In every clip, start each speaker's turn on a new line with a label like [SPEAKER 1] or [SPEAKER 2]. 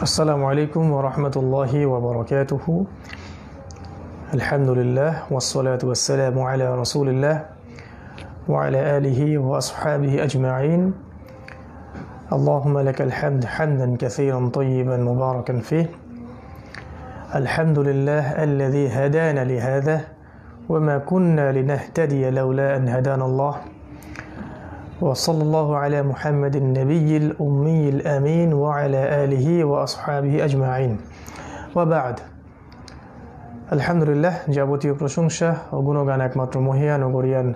[SPEAKER 1] আসসালামু আলাইকুম ওয়া রাহমাতুল্লাহি ওয়া বারাকাতুহু। আলহামদুলিল্লাহ ওয়াসসালাতু ওয়াসসালামু আলা রাসূলিল্লাহ ওয়া আলা আলিহি ওয়া আসহাবিহি আজমাইন। আল্লাহুম্মা লাকাল হামদ হামদান কাসীরান তাইয়িবান মুবারাকান ফিহি। আলহামদুলিল্লাহ আল্লাযী হাদানা লিহাযা ওয়া মা কুন্না লিনাহতাদিয়া লাওলা আন হাদানাল্লাহ। وصلى الله على محمد النبي الأمي الأمين وعلى آله وأصحابه أجمعين وبعد। আলহামদুলিল্লাহ, যাবতীয় প্রশংসা ও গুণগান একমাত্র মহিয়ান ও গরিয়ান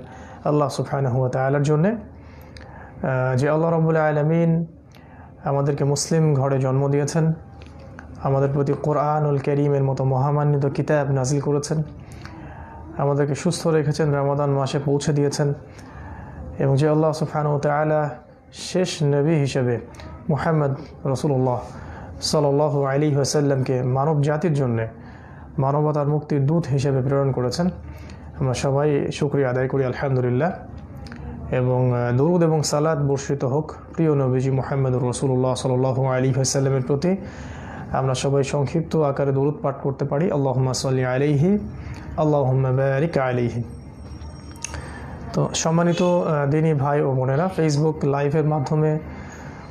[SPEAKER 1] আল্লাহ সুবহানাহু ওয়া তাআলার জন্যে, যে আল্লাহ রাব্বুল আলামিন আমাদেরকে মুসলিম ঘরে জন্ম দিয়েছেন, আমাদের প্রতি কোরআনুল কারীমের মতো মহামান্বিত কিতাব নাজিল করেছেন, আমাদেরকে সুস্থ রেখেছেন, রমাদান মাসে পৌঁছে দিয়েছেন, এবং যে আল্লাহ সুবহানাহু ওয়া তাআলা শেষ নবী হিসেবে মুহাম্মদ রাসূলুল্লাহ সাল্লাল্লাহু আলাইহি ওয়াসাল্লামকে মানব জাতির জন্য মানবতার মুক্তির দূত হিসেবে প্রেরণ করেছেন, আমরা সবাই শুকরিয়া আদায় করি আলহামদুলিল্লাহ। এবং দরুদ এবং সালাত বর্ষিত হোক প্রিয় নবীজি মুহাম্মদুর রাসূলুল্লাহ সাল্লাল্লাহু আলাইহি ওয়াসাল্লামের প্রতি। আমরা সবাই সংক্ষিপ্ত আকারে দরুদ পাঠ করতে পারি, আল্লাহুম্মা সাল্লি আলাইহি আল্লাহুম্মা বারিক আলাইহি। তো সম্মানিত দিনী ভাই ও বোনেরা, ফেসবুক লাইভের মাধ্যমে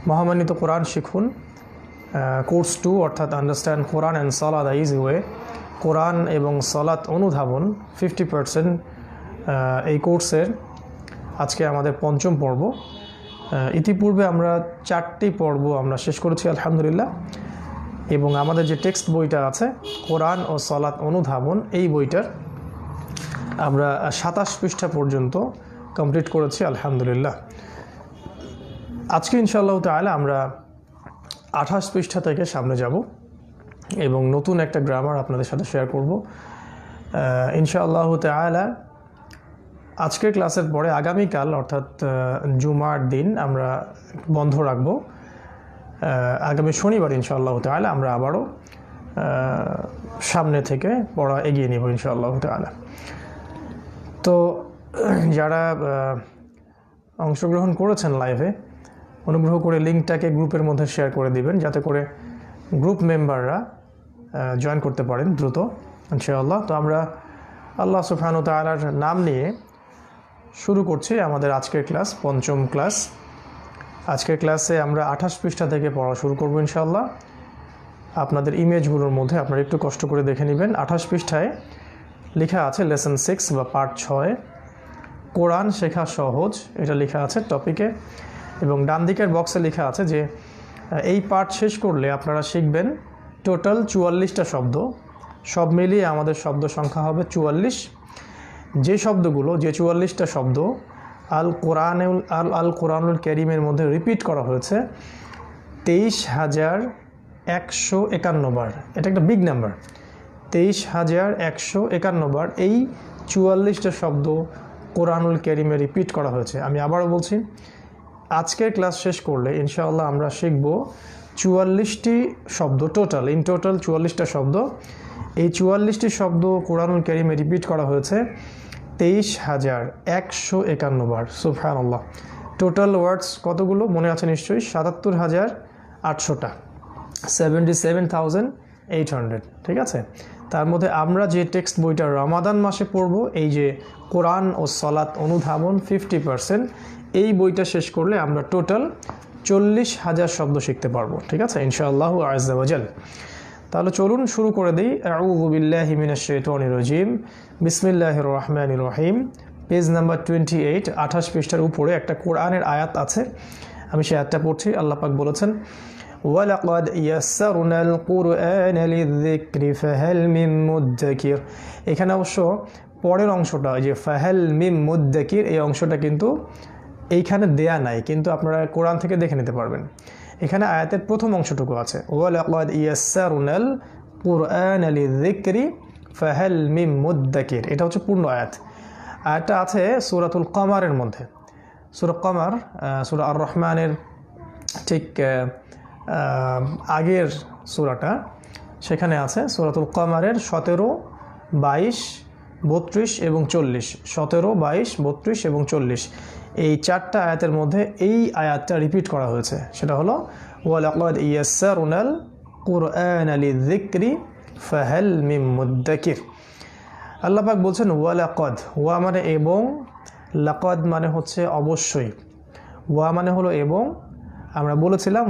[SPEAKER 1] মহামান্বিত কোরআন শিখুন কোর্স 2 অর্থাৎ আন্ডারস্ট্যান্ড কোরআন অ্যান্ড সালাত দ্য ইজি ওয়ে, কোরআন এবং সালাত অনুধাবন 50%, এই কোর্সের আজকে আমাদের পঞ্চম পর্ব। ইতিপূর্বে আমরা 4টি পর্ব আমরা শেষ করেছি আলহামদুলিল্লাহ, এবং আমাদের যে টেক্সট বইটা আছে কোরআন ও সালাত অনুধাবন, এই বইটার আমরা 27 পৃষ্ঠা পর্যন্ত কমপ্লিট করেছি আলহামদুলিল্লাহ। আজকে ইনশাআল্লাহ তাআলা আমরা 28 পৃষ্ঠা থেকে সামনে যাব এবং নতুন একটা গ্রামার আপনাদের সাথে শেয়ার করব ইনশাআল্লাহ তাআলা। আজকের ক্লাসের পরে আগামীকাল অর্থাৎ জুমার দিন আমরা বন্ধ রাখব। আগামী শনিবার ইনশাআল্লাহ তাআলা আমরা আবারও সামনে থেকে পড়া এগিয়ে নেব ইনশাআল্লাহ তাআলা। তো যারা অংশগ্রহণ করেছেন লাইভে, অনুগ্রহ করে লিঙ্কটাকে গ্রুপের মধ্যে শেয়ার করে দিবেন, যাতে করে গ্রুপ মেম্বাররা জয়েন করতে পারেন দ্রুত ইনশাআল্লাহ। তো আমরা আল্লাহ সুবহানাহু ওয়া তাআলার নাম নিয়ে শুরু করছি আমাদের আজকের ক্লাস, পঞ্চম ক্লাস। আজকের ক্লাসে আমরা 28 পৃষ্ঠা থেকে পড়া শুরু করব ইনশাআল্লাহ। আপনাদের ইমেজগুলোর মধ্যে আপনারা একটু কষ্ট করে দেখে নেবেন। 28 পৃষ্ঠায় লেখা আছে লেসন 6 বা পার্ট 6, কোরআন শেখা সহজ, এটা লেখা আছে টপিকে, এবং ডান দিকের বক্সে লেখা আছে যে এই পার্ট শেষ করলে আপনারা শিখবেন টোটাল 44টা শব্দ। সব মিলিয়ে আমাদের শব্দ সংখ্যা হবে 44। যে শব্দগুলো, যে 44টা শব্দ আল কোরআনুল কারীমের মধ্যে রিপিট করা হয়েছে 23,151 বার। এটা একটা বিগ নাম্বার, 23,151 বার এই 44টা শব্দ কোরআনুল কারীমে রিপিট করা হয়েছে। আমি আবারও বলছি, আজকের ক্লাস শেষ করলে ইনশাআল্লাহ আমরা শিখব 44টি শব্দ, ইন টোটাল 44টা শব্দ। এই 44টি শব্দ কোরআনুল কারীমে রিপিট করা হয়েছে 23,151 বার। সুবহানাল্লাহ। টোটাল ওয়ার্ডস কতগুলো মনে আছে নিশ্চয়ই? 77,800টা, 77,800, ঠিক আছে। তার মধ্যে আমরা যে টেক্সট বইটা রমাদান মাসে পড়ব, এই যে কোরআন ও সালাত অনুধাবন 50%, এই বইটা শেষ করলে আমরা টোটাল 40,000 শব্দ শিখতে পারবো, ঠিক আছে ইনশাআল্লাহ আযজা ওয়া জাল। তাহলে চলুন শুরু করে দিই। আউযু বিল্লাহি মিনাশ শাইতানির রাজিম, বিসমিল্লাহির রহমানির রহিম। পেজ নাম্বার 28, 28 পৃষ্ঠার উপরে একটা কোরআনের আয়াত আছে, আমি সেই আয়াতটা পড়ছি। আল্লাহ পাক বলেছেন, ওয়ালাকাদ ইয়াসসারনাল কুরআনা লিযিকরি ফাহাল মিন মুদ্দাকির। এখানে অবশ্য পরের অংশটা, যে ফাহাল মিন মুদ্দাকির, এই অংশটা কিন্তু এইখানে দেয়া নাই, কিন্তু আপনারা কোরআন থেকে দেখে নিতে পারবেন। এখানে আয়াতের প্রথম অংশটুকু আছে, ওয়ালাকাদ ইয়াসসারনাল কুরআনা লিযিকরি ফাহাল মিন মুদ্দাকির, এটা হচ্ছে পূর্ণ আয়াত। আয়াতটা আছে সূরাতুল কমারের মধ্যে। সূরা কমার, সূরা আর রহমানের ঠিক আগের সূরাটা, সেখানে আছে সূরাতুল কমারের 17, 22, 32 এবং 40। 17, 22, 32 এবং 40, এই 4টা আয়াতের মধ্যে এই আয়াতটা রিপিট করা হয়েছে। সেটা হলো ওয়ালাকাদ ইয়াসসারনাল কুরআনা লিযিকরি ফাহাল মিন মুদ্দাকির। আল্লাহ পাক বলছেন ওয়ালাকাদ, ওয়া মানে এবং, লাকাদ মানে হচ্ছে অবশ্যই। ওয়া মানে হলো এবং। আমরা বলেছিলাম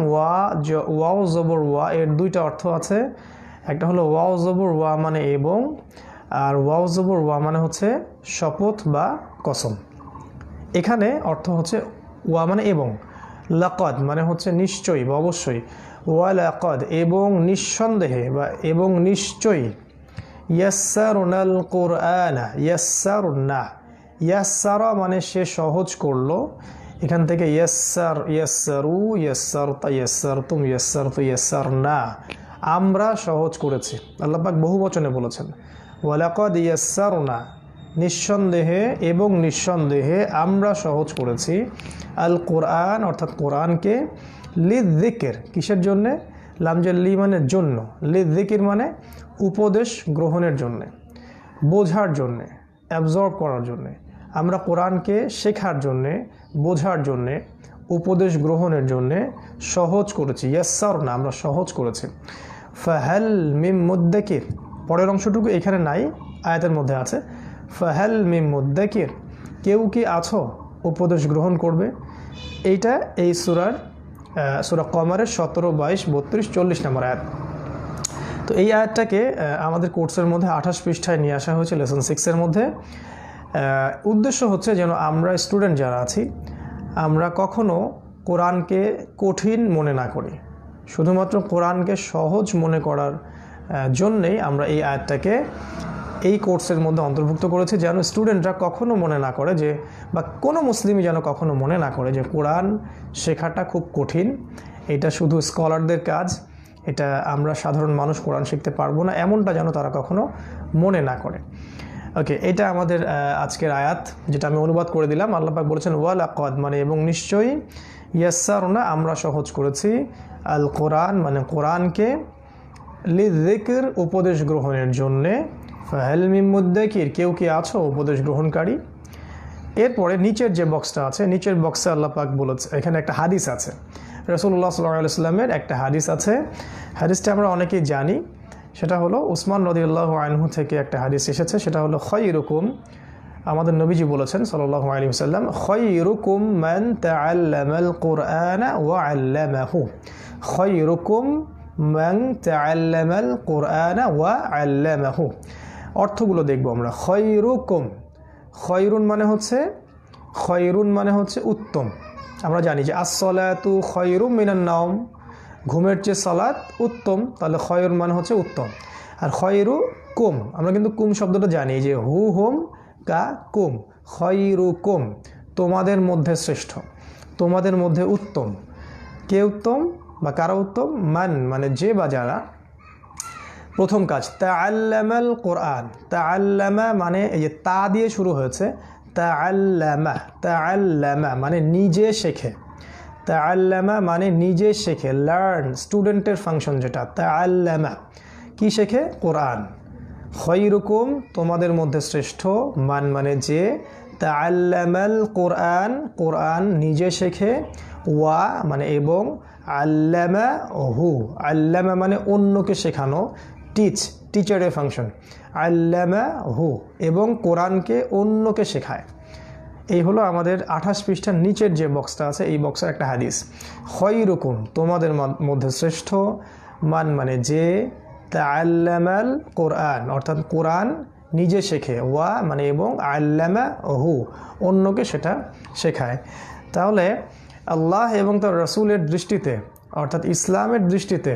[SPEAKER 1] ওয়াও জবর ওয়া এর দুইটা অর্থ আছে। একটা হলো ওয়াও জবর ওয়া মানে এবং, আর ওয়াও জবর ওয়া মানে হচ্ছে শপথ বা কসম। এখানে অর্থ হচ্ছে ওয়া মানে এবং, লাকাদ মানে হচ্ছে নিশ্চয়ই বা অবশ্যই। ওয়ালাকাদ এবং নিঃসন্দেহে বা এবং নিশ্চয়ই। ইয়াসসারনাল কুরআনা, ইয়াসসারনা, ইয়াসসারা মানে সে সহজ করলো। এখান থেকে ইয়াসসার, ইয়াসসারু, ইয়াসসারতা, ইয়াসসারতুম, ইয়াসসারতু, ইয়াসসারনা, আমরা সহজ করেছি। আল্লাহ পাক বহু বচনে বলেছেন ওয়ালাকাদ ইয়াসসারনা, নিঃসন্দেহে এবং নিঃসন্দেহে আমরা সহজ করেছি, আল কোরআন অর্থাৎ কোরআনকে, লিযিকির কিসের জন্যে, লামজের লি মানে জন্য, লিযিকির মানে উপদেশ গ্রহণের জন্যে, বোঝার জন্যে, অ্যাবজর্ব করার জন্যে। আমরা কোরআনকে শেখার জন্যে, বোঝার জন্যে, উপদেশ গ্রহণের জন্যে সহজ করেছি। ইয়াসসারনা আমরা সহজ করেছি। ফাহাল মিন মুদ্দাকির, পরের অংশটুকু এখানে নাই, আয়াতের মধ্যে আছে। ফাহাল মিন মুদ্দাকির, কেউ কি আছো উপদেশ গ্রহণ করবে। এইটা এই সূরা কমারের 17, 22, 32, 40 নম্বর আয়াত। তো এই আয়াতটাকে আমাদের কোর্সের মধ্যে 28 পৃষ্ঠায় নিয়ে আসা হয়েছে, লেসন 6-এর মধ্যে। উদ্দেশ্য হচ্ছে যেন আমরা স্টুডেন্ট যারা আছি আমরা কখনো কোরআনকে কঠিন মনে না করি, শুধুমাত্র কোরআনকে সহজ মনে করার জন্যেই আমরা এই আয়াতটাকে এই কোর্সের মধ্যে অন্তর্ভুক্ত করেছি, যেন স্টুডেন্টরা কখনো মনে না করে যে, বা কোনো মুসলিমই যেন কখনো মনে না করে যে কোরআন শেখাটা খুব কঠিন, এটা শুধু স্কলারদের কাজ, এটা আমরা সাধারণ মানুষ কোরআন শিখতে পারবো না, এমনটা যেন তারা কখনো মনে না করে। ওকে, এটা আমাদের আজকের আয়াত, যেটা আমি অনুবাদ করে দিলাম। আল্লাহ পাক বলেছেন ওয়ালাকাদ মানে এবং নিশ্চয়ই, ইয়াসসারনা আমরা সহজ করেছি, আল কোরআন মানে কোরআনকে, লিযিকির উপদেশ গ্রহণের জন্যে, ফাহাল মিন মুদ্দাকির কেউ কি আছো উপদেশ গ্রহণকারী। এরপরে নিচের যে বক্সটা আছে, নিচের বক্সে আল্লাহ পাক বলেছে, এখানে একটা হাদিস আছে, রাসূলুল্লাহ সাল্লাল্লাহু আলাইহি ওয়াসাল্লামের একটা হাদিস আছে। হাদিসটা আমরা অনেকেই জানি, সেটা হলো উসমান রাদিয়াল্লাহু আনহু থেকে একটা হাদিস এসেছে। সেটা হলো খায়রুকুম, আমাদের নবীজি বলেছেন সাল্লাল্লাহু আলাইহি ওয়াসাল্লাম, খায়রুকুম মান তাআল্লামাল কুরআনা ওয়া আল্লামাহু। খায়রুকুম মান তাআল্লামাল কুরআনা ওয়া আল্লামাহু। অর্থগুলো দেখব আমরা। খায়রুকুম, খায়রুন মানে হচ্ছে উত্তম। আমরা জানি যে আসসালাতু খায়রুম মিনান নাওম, ঘুমের চেয়ে সালাত উত্তম, তাহলে খয়র মানে হচ্ছে উত্তম। আর খয়রু কুম, আমরা কিন্তু কুম শব্দটা জানি যে হু হোম কা কুম, খয়রু কুম তোমাদের মধ্যে শ্রেষ্ঠ, তোমাদের মধ্যে উত্তম। কে উত্তম বা কারা উত্তম, মান মানে যে বা যারা। প্রথম কাজ তাআল্লামাল কোরআন, তাআল্লামা মানে এই যে তা দিয়ে শুরু হয়েছে, তাআল্লামা মানে নিজে শেখে, তাআল্লামা মানে নিজে শেখে, লার্ন, স্টুডেন্টের ফাংশন যেটা। তাআল্লামা কি শেখে, কোরআন। খায়রুকুম তোমাদের মধ্যে শ্রেষ্ঠ, মান মানে যে, তাআল্লামাল কোরআন কোরআন নিজে শেখে, ওয়া মানে এবং, আল্লামা হু, আল্লামা মানে অন্যকে শেখানো, টিচারের ফাংশন, আল্লামা হু এবং কোরআনকে অন্যকে শেখায়। এই হলো আমাদের 28 পৃষ্ঠার নিচের যে বক্সটা আছে, এই বক্সের একটা হাদিস। খায়রুকুম তোমাদের মধ্যে শ্রেষ্ঠ, মান মানে যে, তাআল্লামাল কোরআন অর্থাৎ কোরআন নিজে শেখে, ওয়া মানে এবং, আল্লামা হু অন্যকে সেটা শেখায়। তাহলে আল্লাহ এবং তার রাসূলের দৃষ্টিতে অর্থাৎ ইসলামের দৃষ্টিতে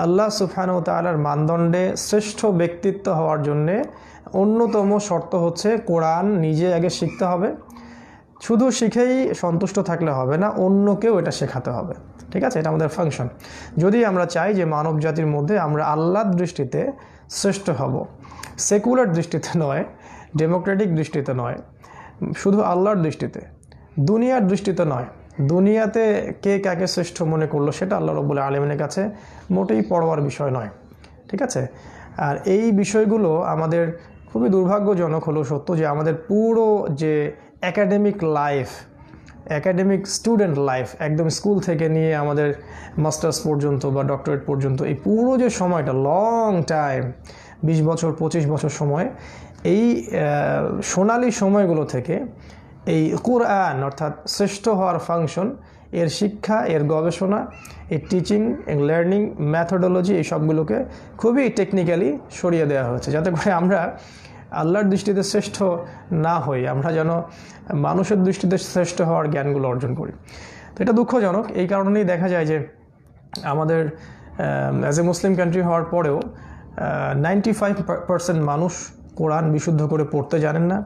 [SPEAKER 1] আল্লাহ সুবহানাহু ওয়া তাআলার মানদণ্ডে শ্রেষ্ঠ ব্যক্তিত্ব হওয়ার জন্যে অন্যতম শর্ত হচ্ছে কোরআন নিজে আগে শিখতে হবে। শুধু শিখেই সন্তুষ্ট থাকলে হবে না, অন্যকেও এটা শেখাতে হবে। ঠিক আছে, এটা আমাদের ফাংশন। যদি আমরা চাই যে মানব জাতির মধ্যে আমরা আল্লাহর দৃষ্টিতে শ্রেষ্ঠ হব, সেকুলার দৃষ্টিতে নয়, ডেমোক্রেটিক দৃষ্টিতে নয়, শুধু আল্লাহর দৃষ্টিতে, দুনিয়ার দৃষ্টিতে নয়। দুনিয়াতে কে কাকে শ্রেষ্ঠ মনে করলো সেটা আল্লাহ রাব্বুল আলামিনের কাছে মোটেই পড়বার বিষয় নয়। ঠিক আছে, আর এই বিষয়গুলো আমাদের খুবই দুর্ভাগ্যজনক হলো সত্য যে আমাদের পুরো যে academic life, academic student life, একদম স্কুল থেকে নিয়ে আমাদের মাস্টার্স পর্যন্ত বা ডক্টরেট পর্যন্ত, এই পুরো যে সময়টা, লং টাইম, 20 বছর 25 বছর সময়, এই সোনালি সময়গুলো থেকে এই কোরআন অর্থাৎ শ্রেষ্ঠ হওয়ার ফাংশন, এর শিক্ষা, এর গবেষণা, এর টিচিং, এর লার্নিং ম্যাথোডোলজি, এই সবগুলোকে খুবই টেকনিক্যালি সরিয়ে দেওয়া হয়েছে, যাতে করে আমরা আল্লাহর দৃষ্টিতে শ্রেষ্ঠ না হই, আমরা যেন মানুষের দৃষ্টিতে শ্রেষ্ঠ হওয়ার জ্ঞানগুলো অর্জন করি। তো এটা দুঃখজনক। এই কারণেই দেখা যায় যে আমাদের অ্যাজ এ মুসলিম কান্ট্রি হওয়ার পরেও 95% মানুষ কোরআন বিশুদ্ধ করে পড়তে জানেন না।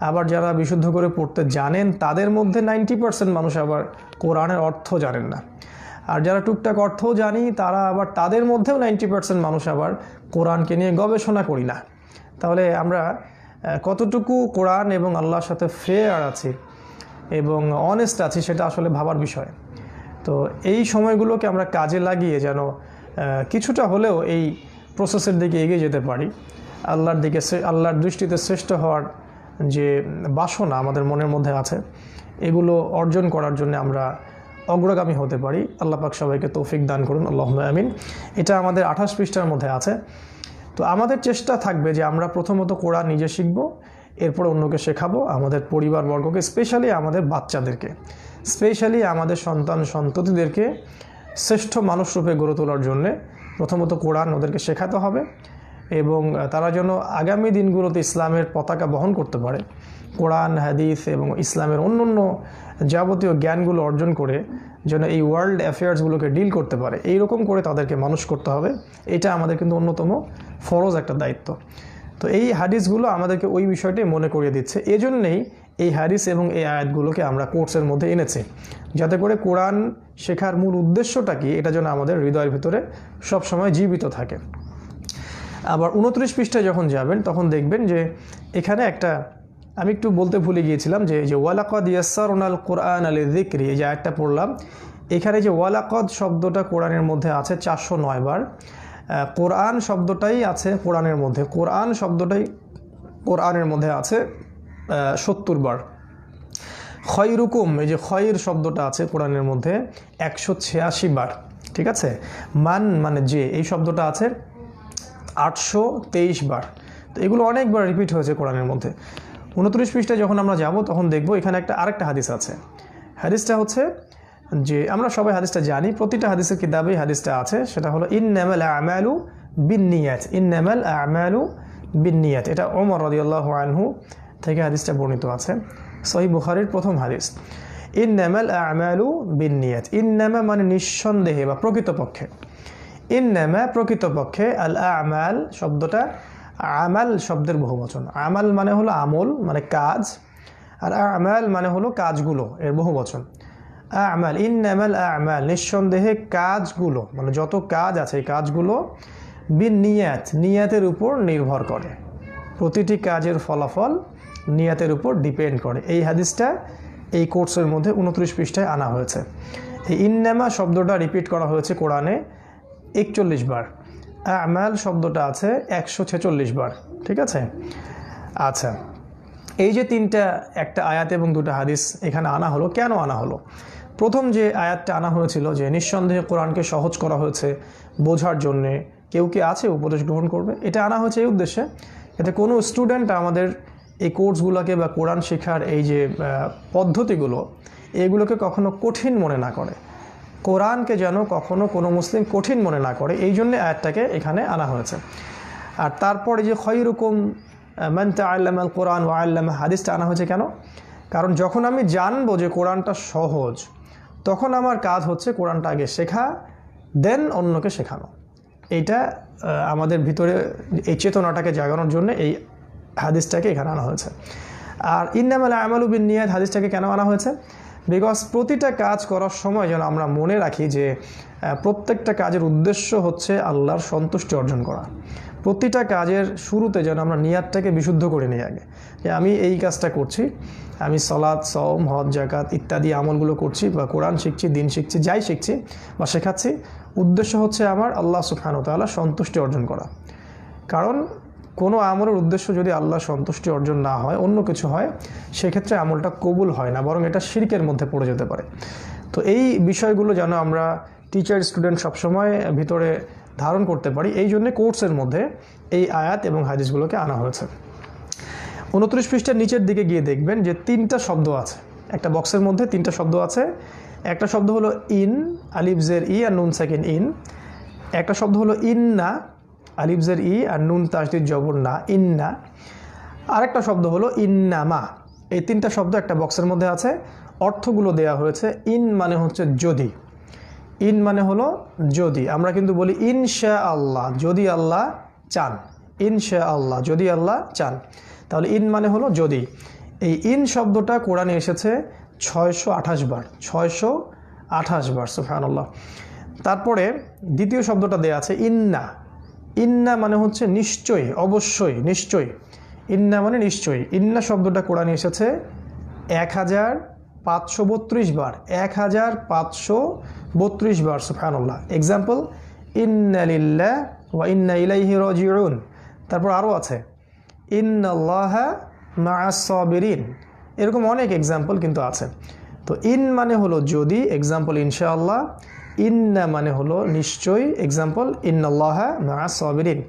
[SPEAKER 1] আবার যারা বিশুদ্ধ করে পড়তে জানেন তাদের মধ্যে 90% মানুষ আবার কোরআনের অর্থ জানেন না। আর যারা টুকটাক অর্থও জানি তারা আবার, তাদের মধ্যেও 90% মানুষ আবার কোরআনকে নিয়ে গবেষণা করি না। তাহলে আমরা কতটুকু কোরআন এবং আল্লাহর সাথে ফেয়ার আছি এবং অনেস্ট আছি সেটা আসলে ভাবার বিষয়। তো এই সময়গুলোকে আমরা কাজে লাগিয়ে যেন কিছুটা হলেও এই প্রসেসের দিকে এগিয়ে যেতে পারি, আল্লাহর দৃষ্টিতে শ্রেষ্ঠ হওয়ার যে বাসনা আমাদের মনের মধ্যে আছে, এগুলো অর্জন করার জন্য আমরা অগ্রগামী হতে পারি। আল্লাহ পাক সবাইকে তৌফিক দান করুন, আল্লাহুম্মা আমিন। এটা আমাদের 28 পৃষ্ঠার মধ্যে আছে। তো আমাদের চেষ্টা থাকবে যে আমরা প্রথমত কোরআন নিজে শিখব, এরপর অন্যকে শেখাবো, আমাদের পরিবারবর্গকে, স্পেশালি আমাদের বাচ্চাদেরকে, স্পেশালি আমাদের সন্তান সন্ততিদেরকে শ্রেষ্ঠ মানুষরূপে গড়ে তোলার জন্যে প্রথমত কোরআন ওদেরকে শেখাতে হবে, এবং তারা যেন আগামী দিনগুলোতে ইসলামের পতাকা বহন করতে পারে, কোরআন, হাদিস এবং ইসলামের অন্য যাবতীয় জ্ঞানগুলো অর্জন করে যেন এই ওয়ার্ল্ড অ্যাফেয়ার্সগুলোকে ডিল করতে পারে, এইরকম করে তাদেরকে মানুষ করতে হবে। এটা আমাদের কিন্তু অন্যতম ফরজ একটা দায়িত্ব। তো এই হাদিসগুলো আমাদেরকে ওই বিষয়টাই মনে করিয়ে দিচ্ছে। এজন্যেই এই হাদিস এবং এই আয়াতগুলোকে আমরা কোর্সের মধ্যে এনেছি, যাতে করে কোরআন শেখার মূল উদ্দেশ্যটা কি এটা যেন আমাদের হৃদয়ের ভিতরে সবসময় জীবিত থাকে। আবার 29 পৃষ্ঠায় যখন যাবেন তখন দেখবেন যে এখানে একটা, আমি একটু বলতে ভুলে গিয়েছিলাম যে ওয়ালাকাদ ইয়াসসারনাল কোরআন লিযিকরি, এই যে আয়াতটা পড়লাম, এখানে যে ওয়ালাকাদ শব্দটা কোরআনের মধ্যে আছে 409 বার। কোরআন শব্দটাই আছে কোরআনের মধ্যে, কোরআন শব্দটাই কোরআনের মধ্যে আছে 70 বার। খয়রুকুম, এই যে খয়র শব্দটা আছে কোরআনের মধ্যে 186 বার, ঠিক আছে। মান মানে যে, এই শব্দটা আছে 823 বার। তো এগুলো অনেকবার রিপিট হয়েছে কোরআনের মধ্যে। 29 পৃষ্ঠায় যখন আমরা যাব তখন দেখব এখানে আরেকটা হাদিস আছে। হাদিসটা হচ্ছে যে, আমরা সবাই হাদিসটা জানি, প্রতিটা হাদিসের কিতাবেই হাদিসটা আছে, সেটা হলো ইন্নামাল আমালু বিন্নিয়াত, ইন্নামাল আমালু বিন্নিয়াত। এটা ওমর রাদিয়াল্লাহু আনহু থেকে হাদিসটা বর্ণিত আছে, সহিহ বুখারীর প্রথম হাদিস। ইন্নামাল আমালু বিন্নিয়াত, ইন্নামা মানে নিঃসন্দেহে বা প্রকৃতপক্ষে, ইন্নামা প্রকৃতপক্ষে, আল আমাল শব্দটা আমাল শব্দের বহুবচন। আমাল মানে হলো আমল মানে কাজ, আর আমাল মানে হলো কাজগুলো, এর বহুবচন। আমাল, ইন্নামাল আমাল নিঃসন্দেহে কাজগুলো, মানে যত কাজ আছে এই কাজগুলো বিন্নিয়াত, নিয়াতের উপর নির্ভর করে, প্রতিটি কাজের ফলাফল নিয়াতের উপর ডিপেন্ড করে। এই হাদিসটা এই কোর্সের মধ্যে 29 পৃষ্ঠায় আনা হয়েছে। এই ইন্নামা শব্দটা রিপিট করা হয়েছে কোরআনে 41 বার, আমাল শব্দটা আছে 146 বার, ঠিক আছে। আচ্ছা, এই যে তিনটা, একটা আয়াত এবং দুটো হাদিস এখানে আনা হলো, কেন আনা হলো? প্রথম যে আয়াতটা আনা হয়েছিল যে নিঃসন্দেহে কোরআনকে সহজ করা হয়েছে বোঝার জন্যে, কেউ কি আছে উপদেশ গ্রহণ করবে, এটা আনা হয়েছে এই উদ্দেশ্যে যাতে কোনো স্টুডেন্ট আমাদের এই কোর্সগুলোকে বা কোরআন শেখার এই যে পদ্ধতিগুলো, এগুলোকে কখনো কঠিন মনে না করে, কোরআনকে যেন কখনো কোনো মুসলিম কঠিন মনে না করে, এই জন্যে আয়াতটাকে এখানে আনা হয়েছে। আর তারপরে যে খয়রুকুম মান তাআল্লামাল কোরআন ওয়া আল্লামা, হাদিসটা আনা হয়েছে কেন? কারণ যখন আমি জানবো যে কোরআনটা সহজ, তখন আমার কাজ হচ্ছে কোরআনটা আগে শেখা, দেন অন্যকে শেখানো। এইটা আমাদের ভিতরে এই চেতনাটাকে জাগানোর জন্য এই হাদিসটাকে এখানে আনা হয়েছে। আর ইন্নামাল আমালু বিন্নিয়াত হাদিসটাকে কেন আনা হয়েছে? বিকজ প্রতিটা কাজ করার সময় যেন আমরা মনে রাখি যে প্রত্যেকটা কাজের উদ্দেশ্য হচ্ছে আল্লাহর সন্তুষ্টি অর্জন করা। প্রতিটা কাজের শুরুতে যেন আমরা নিয়াতটাকে বিশুদ্ধ করে নিই আগে, যে আমি এই কাজটা করছি, আমি সালাত, সওম, হজ, যাকাত ইত্যাদি আমলগুলো করছি বা কোরআন শিখছি, দিন শিখছি, যাই শিখছি বা শেখাচ্ছি, উদ্দেশ্য হচ্ছে আমার আল্লাহ সুবহানাহু ওয়া তাআলা সন্তুষ্টি অর্জন করা। কারণ কোনো আমলের উদ্দেশ্য যদি আল্লাহ সন্তুষ্টি অর্জন না হয়, অন্য কিছু হয়, সেক্ষেত্রে আমলটা কবুল হয় না, বরং এটা শিরকের মধ্যে পড়ে যেতে পারে। তো এই বিষয়গুলো যেন আমরা টিচার স্টুডেন্ট সবসময় ভিতরে ধারণ করতে পারি, এই জন্যে কোর্সের মধ্যে এই আয়াত এবং হাদিসগুলোকে আনা হয়েছে। 29 পৃষ্ঠার নিচের দিকে গিয়ে দেখবেন যে 3টা শব্দ আছে, একটা বক্সের মধ্যে 3টা শব্দ আছে। একটা শব্দ হলো ইন, আলিফ জের ই আর নুন সাকিন ইন। একটা শব্দ হলো ইন্না, আলিফ জের ই আর নুন তাসদীদ জবর না, ইন্না। আরেকটা শব্দ হলো ইন্নামা। এই 3টা শব্দ একটা বক্সের মধ্যে আছে, অর্থগুলো দেয়া হয়েছে। ইন মানে হচ্ছে যদি, ইন মানে হলো যদি। আমরা কিন্তু বলি ইনশা আল্লাহ, যদি আল্লাহ চান, ইনশা আল্লাহ, যদি আল্লাহ চান। তাহলে ইন মানে হলো যদি। এই ইন শব্দটা কোরআনে এসেছে 628 বার, 628 বার, সুবহানাল্লাহ। তারপরে দ্বিতীয় শব্দটা দেয়া আছে ইন্না। ইন্না মানে হচ্ছে নিশ্চয়ই, অবশ্যই, নিশ্চয়ই। ইন্না মানে নিশ্চয়ই। ইন্না শব্দটা কোরআনে এসেছে 1532 বার, 1532 বার, সুবহানাল্লাহ। এক্সাম্পল, ইন্না লিল্লাহ ওয়া ইন্না ইলাইহি রাজিউন। তারপর আরও আছে ইন্নাল্লাহা মাআস সাবিরিন। এরকম অনেক এক্সাম্পল কিন্তু আছে। তো ইন মানে হলো যদি, এক্সাম্পল ইনশাআল্লাহ। ইন্না মানে হলো নিশ্চয়ই, এক্সাম্পল ইন্নাল্লাহা মাআস সাবিরিন।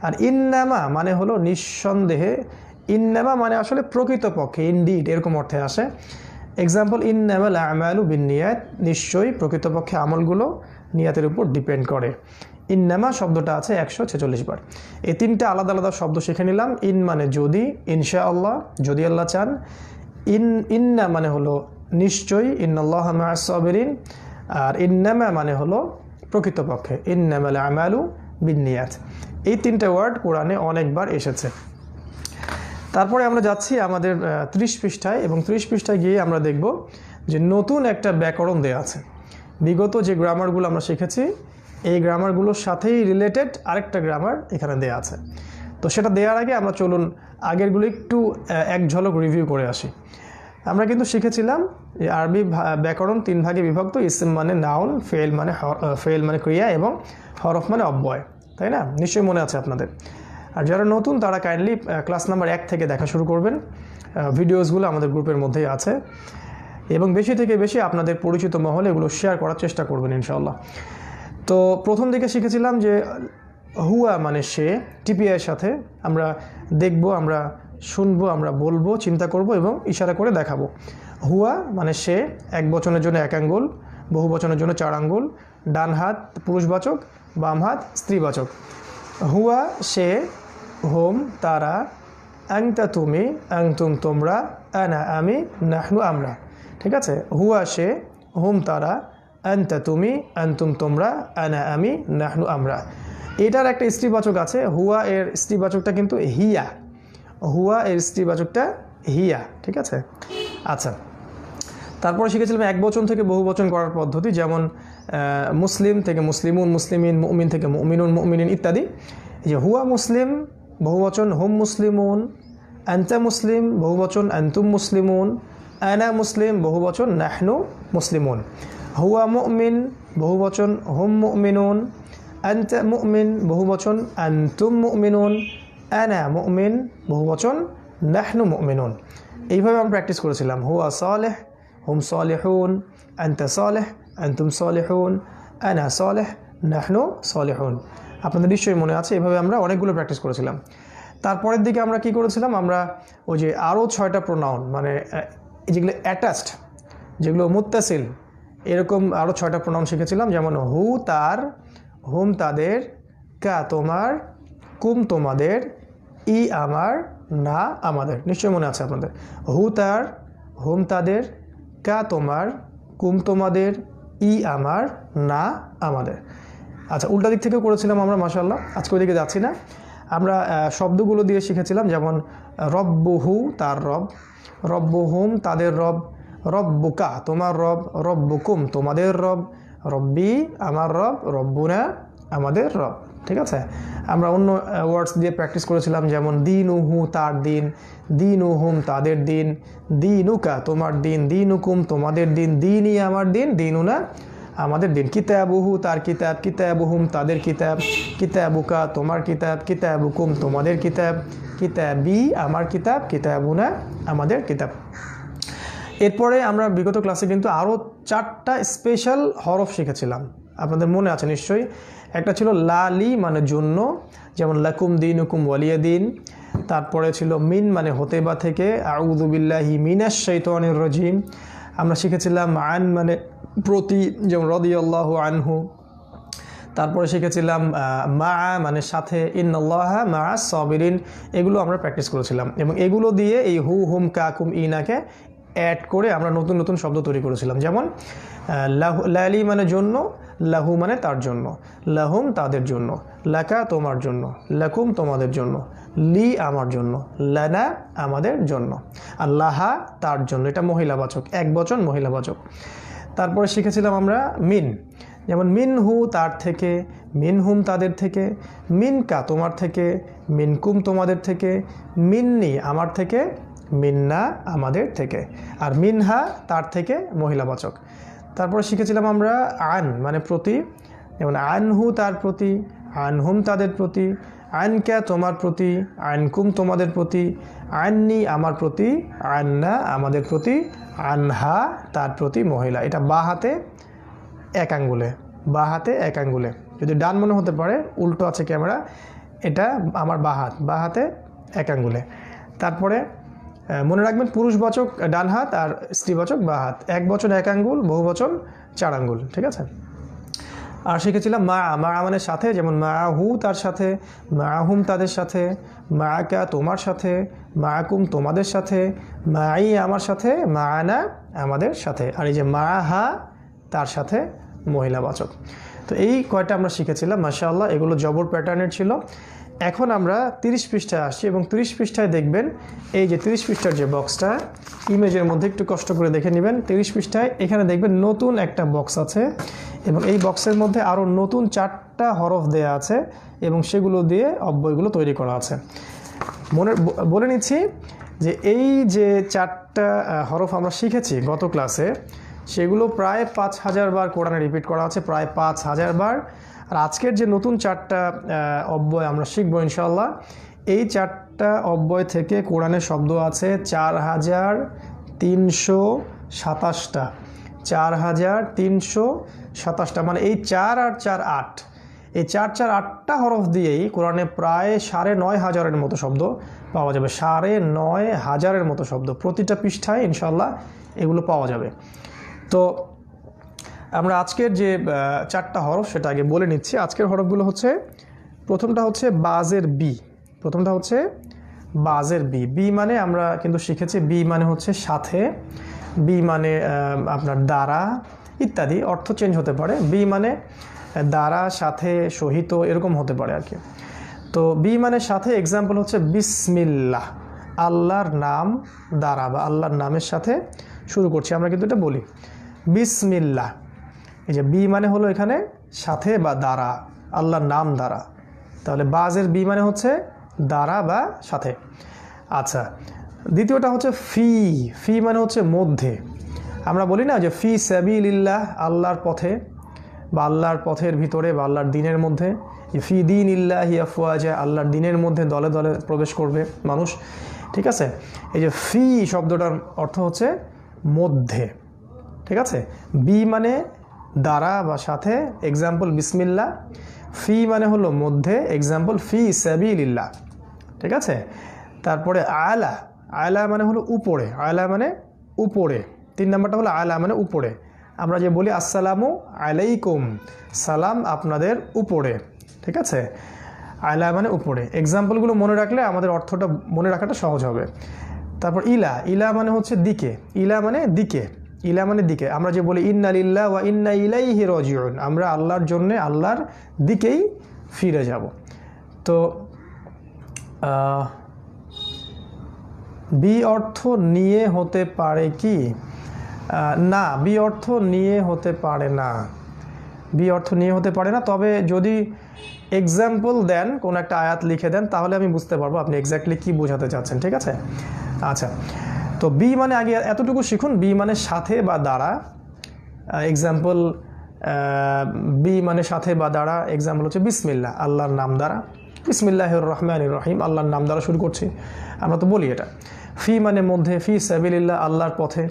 [SPEAKER 1] আর ইন্নামা মানে হলো নিঃসন্দেহে। ইন্নামা মানে আসলে প্রকৃতপক্ষে, ইনডিড এরকম অর্থে আসে। এক্সাম্পল ইন্নামাল আমালু বিন্নিয়াত, নিশ্চয়ই প্রকৃতপক্ষে আমলগুলো নিয়াতের উপর ডিপেন্ড করে। ইন্নামা শব্দটা আছে 146 বার। এই 3টা আলাদা আলাদা শব্দ শিখে নিলাম। ইন মানে যদি, ইনশাআল্লাহ, যদি আল্লাহ চান। ইন্না মানে হলো নিশ্চয়ই, ইন্নাল্লাহা মাআস সাবিরিন। আর ইন্নামা মানে হলো প্রকৃতপক্ষে, ইন্নামাল আমালু বিন্নিয়াত। এই 3টা ওয়ার্ড কোরআনে অনেকবার এসেছে। তারপরে আমরা যাচ্ছি আমাদের 30 পৃষ্ঠায়, এবং 30 পৃষ্ঠায় গিয়ে আমরা দেখব যে নতুন একটা ব্যাকরণ দেওয়া আছে। বিগত যে গ্রামারগুলো আমরা শিখেছি, এই গ্রামারগুলোর সাথেই রিলেটেড আরেকটা গ্রামার এখানে দেয়া আছে। তো সেটা দেওয়ার আগে আমরা চলুন আগেরগুলো একটু এক ঝলক রিভিউ করে আসি। আমরা কিন্তু শিখেছিলাম যে আরবি ব্যাকরণ 3 ভাগে বিভক্ত। ইসম মানে নাউন, ফেল মানে ক্রিয়া, এবং হরফ মানে অব্যয়, তাই না? নিশ্চয়ই মনে আছে আপনাদের। আর যারা নতুন তারা কাইন্ডলি ক্লাস নাম্বার 1 থেকে দেখা শুরু করবেন। ভিডিওসগুলো আমাদের গ্রুপের মধ্যেই আছে, এবং বেশি থেকে বেশি আপনাদের পরিচিত মহলে এগুলো শেয়ার করার চেষ্টা করবেন ইনশাআল্লাহ। তো প্রথম দিকে শিখেছিলাম যে হুয়া মানে সে, টিপিআইয়ের সাথে আমরা দেখব, আমরা শুনবো, আমরা বলবো, চিন্তা করব এবং ইশারা করে দেখাবো। হুয়া মানে সে, এক বচনের জন্য 1 আঙ্গুল, বহু বচনের জন্য 4 আঙ্গুল, ডান হাত পুরুষবাচক, বাম হাত স্ত্রীবাচক। হুয়া সে, হোম তারা, আনতা তুমি, আনতুম তোমরা, আনা আমি, নাহনু আমরা। ঠিক আছে? হুয়া সে, হোম তারা, আনতা তুমি, আনতুম তোমরা, আনা আমি, নাহনু আমরা। এটার একটা স্ত্রীবাচক আছে। হুয়া এর স্ত্রীবাচকটা কিন্তু হিয়া। হুয়া এর স্ত্রীবাচকটা হিয়া। ঠিক আছে? আচ্ছা, তারপরে শিখেছিলাম এক বচন থেকে বহু বচন করার পদ্ধতি, যেমন মুসলিম থেকে মুসলিমুন, মুসলিমিন, মুমিন থেকে মুমিনুন, মুমিনিন ইত্যাদি। এই যে হুয়া মুসলিম বহুবচন হুম মুসলিমুন, আনতা মুসলিম বহুবচন আনতুম মুসলিমুন, আনা মুসলিম বহুবচন নাহনু মুসলিমুন। হুয়া মুমিন বহুবচন হুম মুমিনুন, আনতা মুমিন বহুবচন আনতুম মুমিনুন, আনা মুমিন বহুবচন নাহনু মুমিনুন। এইভাবে আমরা প্র্যাকটিস করেছিলাম। হুয়া সালেহ হুম সালেহুন, আনতা সালেহ আনতুম সালেহুন, আনা সালেহ নাহনু সালেহুন। আপনাদের নিশ্চয়ই মনে আছে, এভাবে আমরা অনেকগুলো প্র্যাকটিস করেছিলাম। তারপরের দিকে আমরা কি করেছিলাম, আমরা ওই যে আরও 6টা প্রোনাউন, মানে যেগুলো অ্যাটাচড, যেগুলো মুত্তাসিল, এরকম আরও 6টা প্রোনাউন শিখেছিলাম। যেমন হু তার, হুম তাদের, কা তোমার, কুম তোমাদের, ই আমার, না আমাদের। নিশ্চয়ই মনে আছে আপনাদের। হু তার, হুম তাদের, কা তোমার, কুম তোমাদের, ই আমার, না আমাদের। আচ্ছা, উল্টা দিক থেকেও করেছিলাম আমরা, মাশাআল্লাহ। আজকে ওইদিকে যাচ্ছি না। আমরা শব্দগুলো দিয়ে শিখেছিলাম, যেমন রব্বুহু তার রব, রব্বুহুম তাদের রব, রব্বুকা তোমার রব, রব্বুকুম তোমাদের রব, রব্বি আমার রব, রব্বুনা আমাদের রব। ঠিক আছে? আমরা অন্য ওয়ার্ডস দিয়ে প্র্যাকটিস করেছিলাম, যেমন দিনুহু তার দিন, দিনুহুম তাদের দিন, দিনুকা তোমার দিন, দিনুকুম তোমাদের দিন, দিনই আমার দিন, দিনুনা আমাদের দিন। কিতাবুহু তার কিতাব, কিতাবুহুম তাদের কিতাব, কিতাবুকা তোমার কিতাব, কিতাবুকুম তোমাদের কিতাব, কিতাবি আমার কিতাব, কিতাবুনা আমাদের কিতাব। এরপরে আমরা বিগত ক্লাসে কিন্তু আরও 4টা স্পেশাল হরফ শিখেছিলাম, আপনাদের মনে আছে নিশ্চয়ই। একটা ছিল লালি মানে জন্য, যেমন লাকুম দিনুকুম ওয়ালিয়া দিন। তারপরে ছিল মিন মানে হতে বা থেকে, আউযু বিল্লাহি মিনাশ শাইতানির রাজিম। আমরা শিখেছিলাম আন মানে প্রতি, যেমন রাদিয়াল্লাহু আনহু। তারপরে শিখেছিলাম মা মানে সাথে, ইন্নাল্লাহা মাআস সাবিরিন। এগুলো আমরা প্র্যাকটিস করেছিলাম এবং এগুলো দিয়ে এই হু হুম কাকুম ইনাকে অ্যাড করে আমরা নতুন নতুন শব্দ তৈরি করেছিলাম। যেমন লালি মানে জন্য, লাহু মানে তার জন্য, লাহুম তাদের জন্য, লাকা তোমার জন্য, লাকুম তোমাদের জন্য, লি আমার জন্য, লানা আমাদের জন্য, আর লাহা তার জন্য। এটা মহিলাবাচক, একবচন মহিলাবাচক। তারপরে শিখেছিলাম আমরা মিন, যেমন মিন হু তার থেকে, মিন হুম তাদের থেকে, মিনকা তোমার থেকে, মিনকুম তোমাদের থেকে, মিন্নি আমার থেকে, মিন্না আমাদের থেকে, আর মিনহা তার থেকে মহিলাবাচক। তারপরে শিখেছিলাম আমরা আন মানে প্রতি, যেমন আনহু তার প্রতি, আনহুম তাদের প্রতি, আনকা তোমার প্রতি, আনকুম তোমাদের প্রতি, আননি আমার প্রতি, আন্না আমাদের প্রতি, আনহা তার প্রতি মহিলা। এটা বাঁ হাতে এক আঙ্গুলে, বাঁ হাতে এক আঙ্গুলে। যদি ডান মনে হতে পারে, উল্টো আছে ক্যামেরা, এটা আমার বাঁ হাত, বাঁ হাতে এক আঙ্গুলে। তারপরে মনে রাখবেন পুরুষবাচক ডান হাত আর স্ত্রীবাচক বাঁ হাত, এক বচন এক আঙ্গুল, বহুবচন 4 আঙ্গুল, ঠিক আছে। আর শিখেছিলাম মা, মা মানে সাথে, যেমন মা হু তার সাথে, মা হুম তাদের সাথে, মা কা তোমার সাথে, মা কুম তোমাদের সাথে, মাই আমার সাথে, মা আনা আমাদের সাথে, আর এই যে মা হা তার সাথে মহিলাবাচক। তো এই কয়টা আমরা শিখেছিলাম মাশাআল্লাহ, এগুলো জবর প্যাটার্নের ছিল। এখন আমরা 30 পৃষ্ঠায় আসছি এবং 30 পৃষ্ঠায় দেখবেন এই যে 30 পৃষ্ঠার যে বক্সটা, ইমেজের মধ্যে একটু কষ্ট করে দেখে নেবেন। 30 পৃষ্ঠায় এখানে দেখবেন নতুন একটা বক্স আছে এবং এই বক্সের মধ্যে আরও নতুন 4টা হরফ দেয়া আছে এবং সেগুলো দিয়ে অব্যয়গুলো তৈরি করা আছে। বলে নিচ্ছি যে এই যে 4টা হরফ আমরা শিখেছি গত ক্লাসে, সেগুলো প্রায় 5000 বার কোরআনে রিপিট করা আছে, প্রায় 5000 বার। আর আজকের যে নতুন 4টা অব্যয় আমরা শিখবো ইনশাআল্লাহ, এই 4টা অব্যয় থেকে কোরআনের শব্দ আছে 4327টা, 4327টা, মানে এই 4 আর 4 8, এই 4 হরফ দিয়েই কোরআনে প্রায় 9500-এর মতো শব্দ পাওয়া যাবে, 9500-এর মতো শব্দ প্রতিটা পৃষ্ঠায় ইনশাআল্লাহ এগুলো পাওয়া যাবে। তো আমরা আজকের যে 4টা হরফ সেটা আগে বলে নিচ্ছি। আজকের হরফগুলো হচ্ছে, প্রথমটা হচ্ছে বাজের বি, প্রথমটা হচ্ছে বাজের বি। বি মানে আমরা কিন্তু শিখেছি, বি মানে হচ্ছে সাথে, বি মানে আপনার দ্বারা ইত্যাদি, অর্থ চেঞ্জ হতে পারে। বি মানে দ্বারা, সাথে, সহিত এরকম হতে পারে আর কি। তো বি মানে সাথে, এক্সাম্পল হচ্ছে বিসমিল্লাহ, আল্লাহর নাম দ্বারা বা আল্লাহর নামের সাথে শুরু করছি আমরা কিন্তু এটা বলি বিসমিল্লাহ। এই যে বি মানে হলো এখানে সাথে বা দ্বারা, আল্লাহর নাম দ্বারা। তাহলে বাজের বি মানে হচ্ছে দ্বারা বা সাথে। আচ্ছা, দ্বিতীয়টা হচ্ছে ফি। ফি মানে হচ্ছে মধ্যে। আমরা বলি না যে ফি সাবিলিল্লাহ, আল্লাহর পথে বা আল্লাহর পথের ভিতরে বা আল্লাহর দিনের মধ্যে। ফি দিন ইল্লাহি আফওয়াজা, আল্লাহর দিনের মধ্যে দলে দলে প্রবেশ করবে মানুষ, ঠিক আছে। এই যে ফি শব্দটার অর্থ হচ্ছে মধ্যে, ঠিক আছে। বি মানে দ্বারা বা সাথে, এক্সাম্পল বিসমিল্লাহ। ফি মানে হলো মধ্যে, এক্সাম্পল ফি সাবিলিল্লাহ, ঠিক আছে। তারপরে আলা, আলা মানে হলো উপরে, আলা মানে উপরে। 3 নম্বরটা হলো আলা মানে উপরে। আমরা যে বলি আসসালামু আলাইকুম, সালাম আপনাদের উপরে, ঠিক আছে। আলা মানে উপরে। এক্সাম্পলগুলো মনে রাখলে আমাদের অর্থটা মনে রাখাটা সহজ হবে। তারপর ইলা, ইলা মানে হচ্ছে দিকে, ইলা মানে দিকে, ইলা মানে দিকে। আমরা যে বলি ইন্না লিল্লাহি ওয়া ইন্না ইলাইহি রাজিউন, আমরা আল্লাহর জন্য আল্লাহর দিকেই ফিরে যাব। তো বি অর্থ নিয়ে হতে পারে কি? না, বি অর্থ নিয়ে হতে পারে না, বি অর্থ নিয়ে হতে পারে না। তবে যদি এক্সাম্পল দেন, কোন একটা আয়াত লিখে দেন, তাহলে আমি বুঝতে পারবো আপনি এক্স্যাক্টলি কি বোঝাতে চাচ্ছেন, ঠিক আছে। আচ্ছা, তো বি মানে আগে এতটুকু শিখুন, বি মানে সাথে বা দ্বারা। এক্সাম্পল বি মানে সাথে বা দ্বারা, এক্সাম্পল হচ্ছে বিসমিল্লাহ, আল্লাহর নাম দ্বারা। বিসমিল্লাহির রহমানির রহিম, আল্লাহর নাম দ্বারা শুরু করছি, আমরা তো বলি এটা। ফি মানে মধ্যে, ফি সাবিলিল্লাহ, আল্লাহর পথে।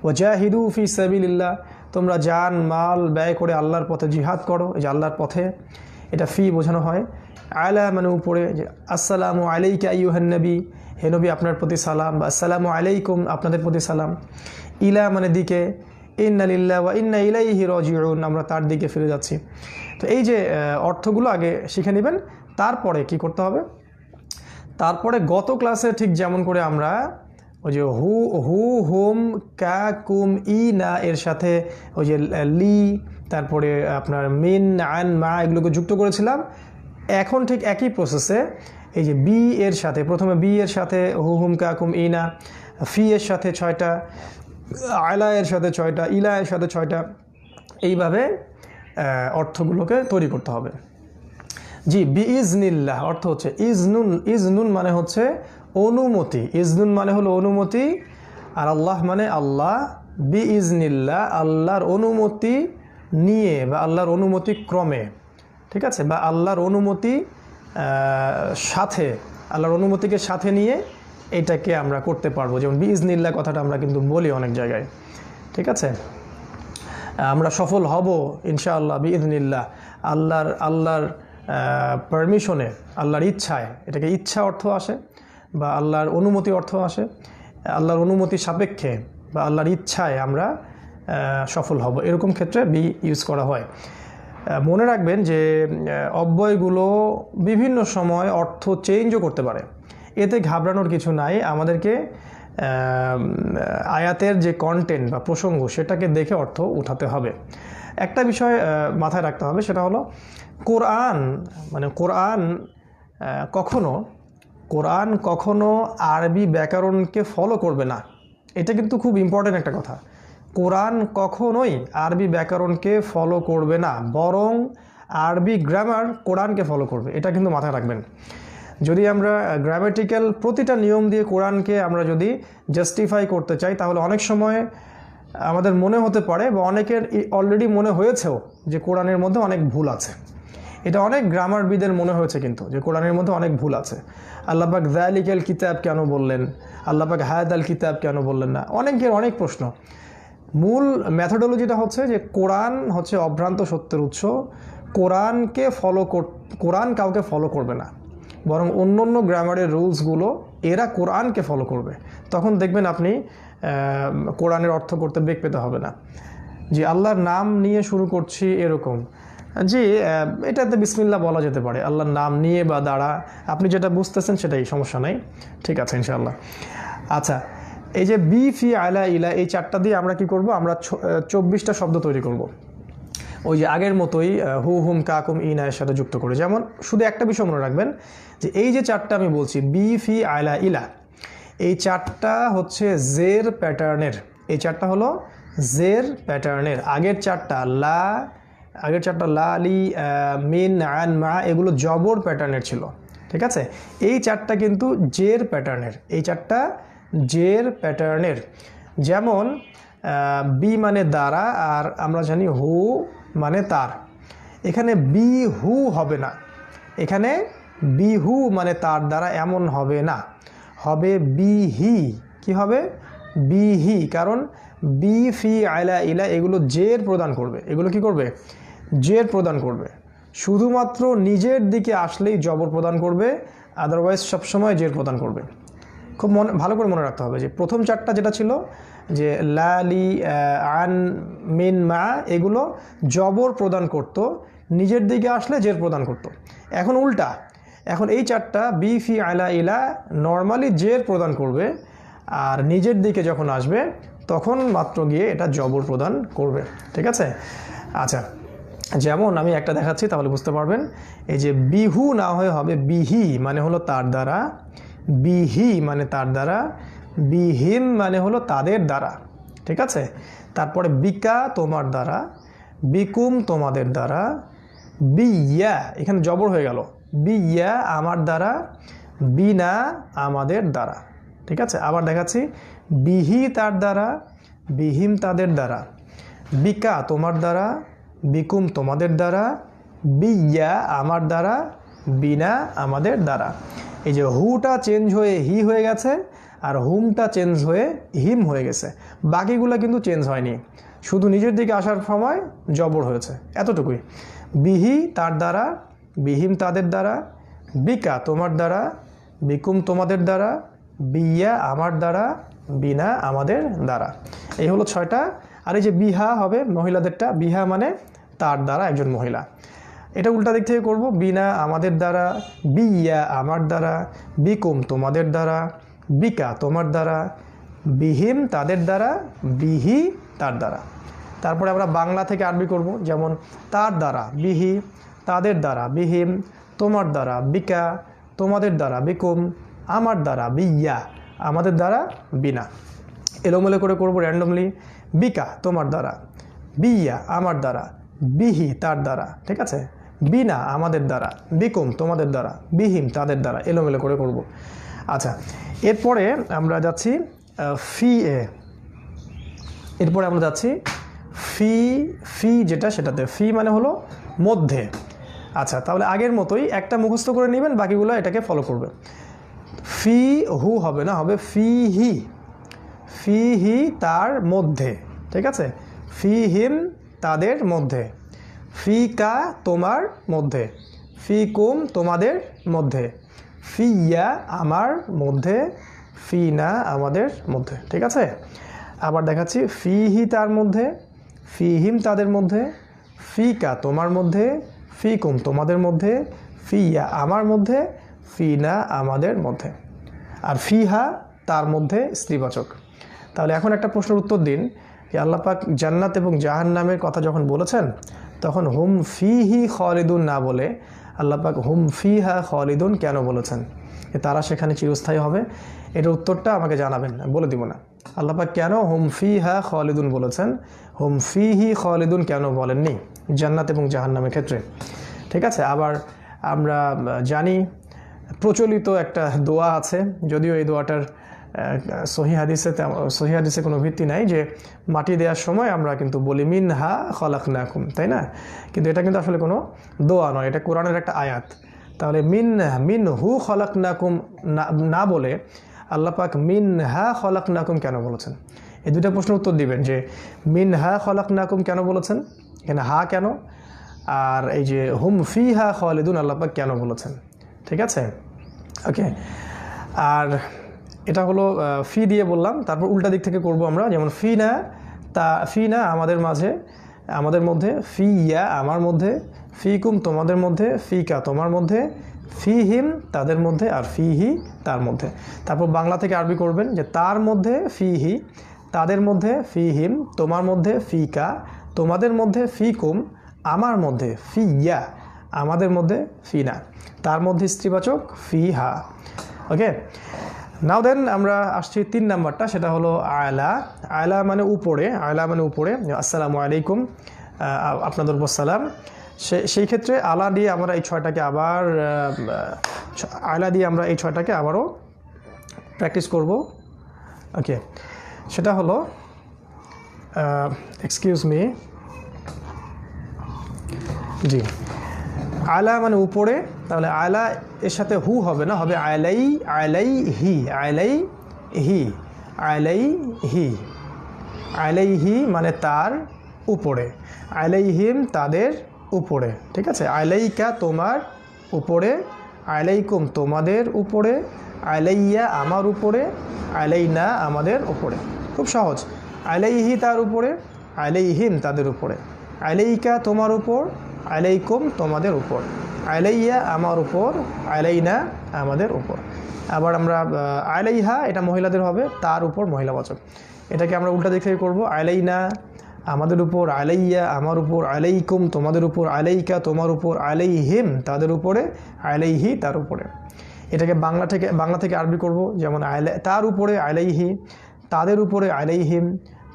[SPEAKER 1] ওয়াজাহিদু ফি সাবিলিল্লাহ, তোমরা জান মাল ব্যয় করে আল্লাহর পথে জিহাদ করো, এই যে আল্লাহর পথে, এটা ফি বোঝানো হয়। আলা মানে উপরে, যে আসসালামু আলাইকা আইয়ুহান নবী, হে নবী আপনার প্রতি সালাম, বা আসসালামু আলাইকুম আপনাদের প্রতি সালাম। ইলা মানে দিকে, ইন্না লিল্লাহি ওয়া ইন্না ইলাইহি রাজিউন, আমরা তার দিকে ফিরে যাচ্ছি। তো এই যে অর্থগুলো আগে শিখে নেবেন, তারপরে কি করতে হবে, তারপরে গত ক্লাসে ঠিক যেমন করে আমরা ওই যে হু হু হুম কা কুম ই না এর সাথে ওই যে লি, তারপরে আপনার মিন আন মা এগুলোকে যুক্ত করেছিলাম, এখন ঠিক একই প্রসেসে এই যে বি এর সাথে, প্রথমে বি এর সাথে হু হুম কা কুম ই না, ফি এর সাথে 6টা, আলা এর সাথে 6টা, ইলা এর সাথে 6টা, এইভাবে অর্থগুলোকে তৈরি করতে হবে। জি, বিইজনিল্লাহ অর্থ হচ্ছে ইজনুন, ইজনুন মানে হচ্ছে অনুমতি, ইজনুন মানে হলো অনুমতি, আর আল্লাহ মানে আল্লাহ। বিইজনিল্লাহ আল্লাহর অনুমতি নিয়ে বা আল্লাহর অনুমতি ক্রমে, ঠিক আছে, বা আল্লাহর অনুমতি সাথে, আল্লাহর অনুমতিকে সাথে নিয়ে এটাকে আমরা করতে পারবো। যেমন বিইজনিল্লাহ কথাটা আমরা কিন্তু বলি অনেক জায়গায়, ঠিক আছে, আমরা সফল হব ইনশাআল্লাহ বিইজনিল্লাহ, আল্লাহর পারমিশনে, আল্লাহর ইচ্ছায়, এটাকে ইচ্ছা অর্থ আসে বা আল্লাহর অনুমতি অর্থ আসে, আল্লাহর অনুমতি সাপেক্ষে বা আল্লাহর ইচ্ছায় আমরা সফল হব, এরকম ক্ষেত্রে বি ইউজ করা হয়। মনে রাখবেন যে অব্যয়গুলো বিভিন্ন সময় অর্থ চেঞ্জও করতে পারে, এতে ঘাবড়ানোর কিছু নাই। আমাদেরকে আয়াতের যে কন্টেন্ট বা প্রসঙ্গ সেটাকে দেখে অর্থ উঠাতে হবে। একটা বিষয় মাথায় রাখতে হবে, সেটা হলো কোরআন, মানে কোরআন কখনো আরবি ব্যাকরণকে ফলো করবে না, এটা কিন্তু খুব ইম্পর্টেন্ট একটা কথা। কোরআন কখনোই আরবি ব্যাকরণকে ফলো করবে না, বরং আরবি গ্রামার কোরআনকে ফলো করবে, এটা কিন্তু মাথায় রাখবেন। যদি আমরা গ্রামেটিক্যাল প্রতিটা নিয়ম দিয়ে কোরআনকে আমরা যদি জাস্টিফাই করতে চাই, তাহলে অনেক সময় আমাদের মনে হতে পারে বা অনেকের অলরেডি মনে হয়েছেও যে কোরআনের মধ্যে অনেক ভুল আছে। এটা অনেক গ্রামারবিদের মনে হয়েছে কিন্তু, যে কোরআনের মধ্যে অনেক ভুল আছে। আল্লাহ পাক যালিকাল কিতাব কেন বললেন, আল্লাহ পাক হাদাল কিতাব কেন বললেন না, অনেকের অনেক প্রশ্ন। মূল মেথোডোলজিটা হচ্ছে যে কোরআন হচ্ছে অভ্রান্ত সত্যের উৎস, কোরআন কাউকে ফলো করবে না, বরং অন্য গ্রামারের রুলসগুলো এরা কোরআনকে ফলো করবে। তখন দেখবেন আপনি কোরআনের অর্থ করতে বেগ পেতে হবে না। জি, আল্লাহর নাম নিয়ে শুরু করছি এরকম, জি এটাতে বিসমিল্লাহ বলা যেতে পারে, আল্লাহর নাম নিয়ে বা দ্বারা, আপনি যেটা বুঝতেছেন সেটাই, সমস্যা নাই, ঠিক আছে ইনশাআল্লাহ। আচ্ছা, এই যে বি ফি আলা ইলা, এই 4টা দিয়ে আমরা কি করব, আমরা 24টা শব্দ তৈরি করব, ওই যে আগের মতোই হু হুম কাকুম ইনা এর সাথে যুক্ত করে। যেমন শুধু একটা বিষয় মনে রাখবেন, যে এই যে 4টা আমি বলছি বি ফি আলা ইলা, এই 4টা হচ্ছে জের প্যাটার্নের, এই 4টা হলো জের প্যাটার্নের। আগের 4টা লা, লি, মিন, আন, মা এগুলো জবর প্যাটার্নের ছিল, ঠিক আছে। এই 4টা কিন্তু জের প্যাটার্নের, এই 4টা জের প্যাটার্নের। যেমন বি মানে দ্বারা, আর আমরা জানি হু মানে তার, এখানে বি হু হবে না, এখানে বি হু মানে তার দ্বারা এমন হবে না, হবে বি হি। কি হবে? বি হি, কারণ বি ফি আলা ইলা এগুলো জের প্রদান করবে, এগুলো কি করবে? জের প্রদান করবে। শুধুমাত্র নিজের দিকে আসলেই জবর প্রদান করবে, আদারওয়াইজ সবসময় জের প্রদান করবে। খুব ভালো করে মনে রাখতে হবে যে প্রথম 4টা যেটা ছিল, যে লা, লি, আন, মিন, মা এগুলো জবর প্রদান করত, নিজের দিকে আসলে জের প্রদান করত। এখন উল্টা, এখন এই 4টা বি ফি আলা ইলা নর্মালি জের প্রদান করবে, আর নিজের দিকে যখন আসবে তখন মাত্র গিয়ে এটা জবর প্রদান করবে, ঠিক আছে। আচ্ছা, যেমন আমি একটা দেখাচ্ছি তাহলে বুঝতে পারবেন। এই যে বিহু না হয়ে হবে বিহি, মানে হলো তার দ্বারা, বিহি মানে তার দ্বারা, বিহিম মানে হলো তাদের দ্বারা, ঠিক আছে। তারপরে বিকা তোমার দ্বারা, বিকুম তোমাদের দ্বারা, বিয়া এখানে জবর হয়ে গেল, বিয়া আমার দ্বারা, বিনা আমাদের দ্বারা, ঠিক আছে। আবার দেখাচ্ছি, বিহি তার দ্বারা, বিহিম তাদের দ্বারা, বিকা তোমার দ্বারা, বিকুম তোমাদের দ্বারা, বিয়া আমার দ্বারা, বিনা আমাদের দ্বারা। এই যে হুটা চেঞ্জ হয়ে হি হয়ে গেছে আর হুমটা চেঞ্জ হয়ে হিম হয়ে গেছে, বাকিগুলো কিন্তু চেঞ্জ হয়নি, শুধু নিজের দিকে আসার সময় জবর হয়েছে, এতটুকুই। বিহি তার দ্বারা, বিহিম তাদের দ্বারা, বিকা তোমার দ্বারা, বিকুম তোমাদের দ্বারা, বিয়া আমার দ্বারা, বিনা আমাদের দ্বারা। এই হলো 6টা। আর এই যে বিহা হবে মহিলাদেরটা, বিহা মানে তার দ্বারা একজন মহিলা, এটা উল্টা দিক থেকে করব। বিনা আমাদের দ্বারা, বিয়া আমার দ্বারা, বিকুম তোমাদের দ্বারা, বিকা তোমার দ্বারা, বিহিম তাদের দ্বারা, বিহি তার দ্বারা। তারপরে আমরা বাংলা থেকে আরবি করব, যেমন তার দ্বারা বিহি, তাদের দ্বারা বিহিম, তোমার দ্বারা বিকা, তোমাদের দ্বারা বিকুম, আমার দ্বারা বিয়া, আমাদের দ্বারা বিনা। এলোমেলো করে করব র্যান্ডমলি। বিকা তোমার দ্বারা, বিয়া আমার দ্বারা, বিহি তার দ্বারা, ঠিক আছে, বিনা আমাদের দ্বারা, বিকুম তোমাদের দ্বারা, বিহিম তাদের দ্বারা, এলোমেলো করে করব। আচ্ছা, এরপরে আমরা যাচ্ছি ফি এ, এরপরে আমরা যাচ্ছি ফি, ফি যেটা সেটাতে, ফি মানে হলো মধ্যে। আচ্ছা, তাহলে আগের মতোই একটা মুখস্থ করে নেবেন, বাকিগুলো এটাকে ফলো করবে। ফি হু হবে না, হবে ফি হি, ফি হি তার মধ্যে, ঠিক আছে, ফি হিম তাদের মধ্যে, ফি কা তোমার মধ্যে, ফি কুম তোমাদের মধ্যে, ফি ইয়া আমার মধ্যে, ফি না আমাদের মধ্যে, ঠিক আছে। আবার দেখাচ্ছি, ফি হি তার মধ্যে, ফি হিম তাদের মধ্যে, ফি কা তোমার মধ্যে, ফি কুম তোমাদের মধ্যে, ফি ইয়া আমার মধ্যে, ফি না আমাদের মধ্যে। আর ফিহা তার মধ্যে স্ত্রীবাচক। তাহলে এখন একটা প্রশ্নের উত্তর দিন যে আল্লাহ পাক জান্নাত এবং জাহান্নামের কথা যখন বলেছেন তখন হুম ফিহি খালিদুন না বলে আল্লাহ পাক হুম ফিহা খালিদুন কেন বলেছেন? তারা সেখানে চিরস্থায়ী হবে। এটার উত্তরটা আমাকে জানাবেন, বলে দিব না। আল্লাহ পাক কেন হুম ফিহা খালিদুন বলেছেন, হুম ফিহি খালিদুন কেন বলেননি জান্নাত এবং জাহান্নামের ক্ষেত্রে? ঠিক আছে। আবার আমরা জানি প্রচলিত একটা দোয়া আছে, যদিও এই দোয়াটার সহি হাদিসে কোনো ভিত্তি নাই, যে মাটি দেওয়ার সময় আমরা কিন্তু বলি মিনহা খলাকনাকুম, তাই না? কিন্তু এটা কিন্তু আসলে কোনো দোয়া নয়, এটা কোরআনের একটা আয়াত। তাহলে মিনহু খলাকনাকুম না বলে আল্লাহ পাক মিনহা খলাকনাকুম কেন বলেছেন? এই দুইটা প্রশ্নের উত্তর দিবেন, যে মিনহা খলাকনাকুম কেন বলেছেন, এখানে হা কেন, আর এই যে হুম ফিহা খালিদুন আল্লাহ পাক কেন বলেছেন। ঠিক আছে, ওকে। আর এটা হলো ফি দিয়ে বললাম, তারপর উল্টা দিক থেকে করব আমরা, যেমন ফি না আমাদের মাঝে, আমাদের মধ্যে, ফি ইয়া আমার মধ্যে, ফি কুম তোমাদের মধ্যে, ফি কা তোমার মধ্যে, ফি হিম তাদের মধ্যে, আর ফি হি তার মধ্যে। তারপর বাংলা থেকে আরবি করবেন, যে তার মধ্যে ফি হি, তাদের মধ্যে ফি হিম, তোমার মধ্যে ফি কা, তোমাদের মধ্যে ফি কুম, আমার মধ্যে ফি ইয়া, আমাদের মধ্যে ফি না, তার মধ্যে স্ত্রীবাচক ফি হা। ওকে, নাও দেন আমরা আসছি 3 নাম্বারটা, সেটা হলো আয়লা। আয়লা মানে উপরে, আয়লা মানে উপরে। আসসালামু আলাইকুম, আপনাদের উপর সালাম। সেই ক্ষেত্রে আলা দিয়ে আমরা এই 6টাকে আবার, আয়লা দিয়ে আমরা এই 6টাকে আবারও প্র্যাকটিস করব। ওকে, সেটা হলো এক্সকিউজ মি, জি, আয়লা মানে উপরে, তাহলে আয়লা এর সাথে হু হবে না, হবে আয়লাই, আয়লাই হি, আয়লাই হি, আয়লাই হি, আয়লাই হি মানে তার উপরে, আয়লাইহিম তাদের উপরে। ঠিক আছে, আয়লাইকা তোমার উপরে, আয়লাইকুম তোমাদের উপরে, আয়লাইয়া আমার উপরে, আয়লাইনা আমাদের উপরে। খুব সহজ। আয়লাইহি তার উপরে, আয়লাইহিম তাদের উপরে, আয়লাইকা তোমার উপর, আলাইকুম তোমাদের উপর, আলাইয়া আমার উপর, আলাইনা আমাদের উপর। আবার আমরা আলাইহা, এটা মহিলাদের হবে, তার উপর মহিলাবাচক। এটাকে আমরা উল্টা দিক থেকে করবো, আলাইনা আমাদের উপর, আলাইয়া আমার উপর, আলাইকুম তোমাদের উপর, আলাইকা তোমার উপর, আলাইহিম তাদের উপরে, আলাইহি তার উপরে। এটাকে বাংলা থেকে আরবি করব, যেমন তার উপরে আলাইহি, তাদের উপরে আলাইহিম,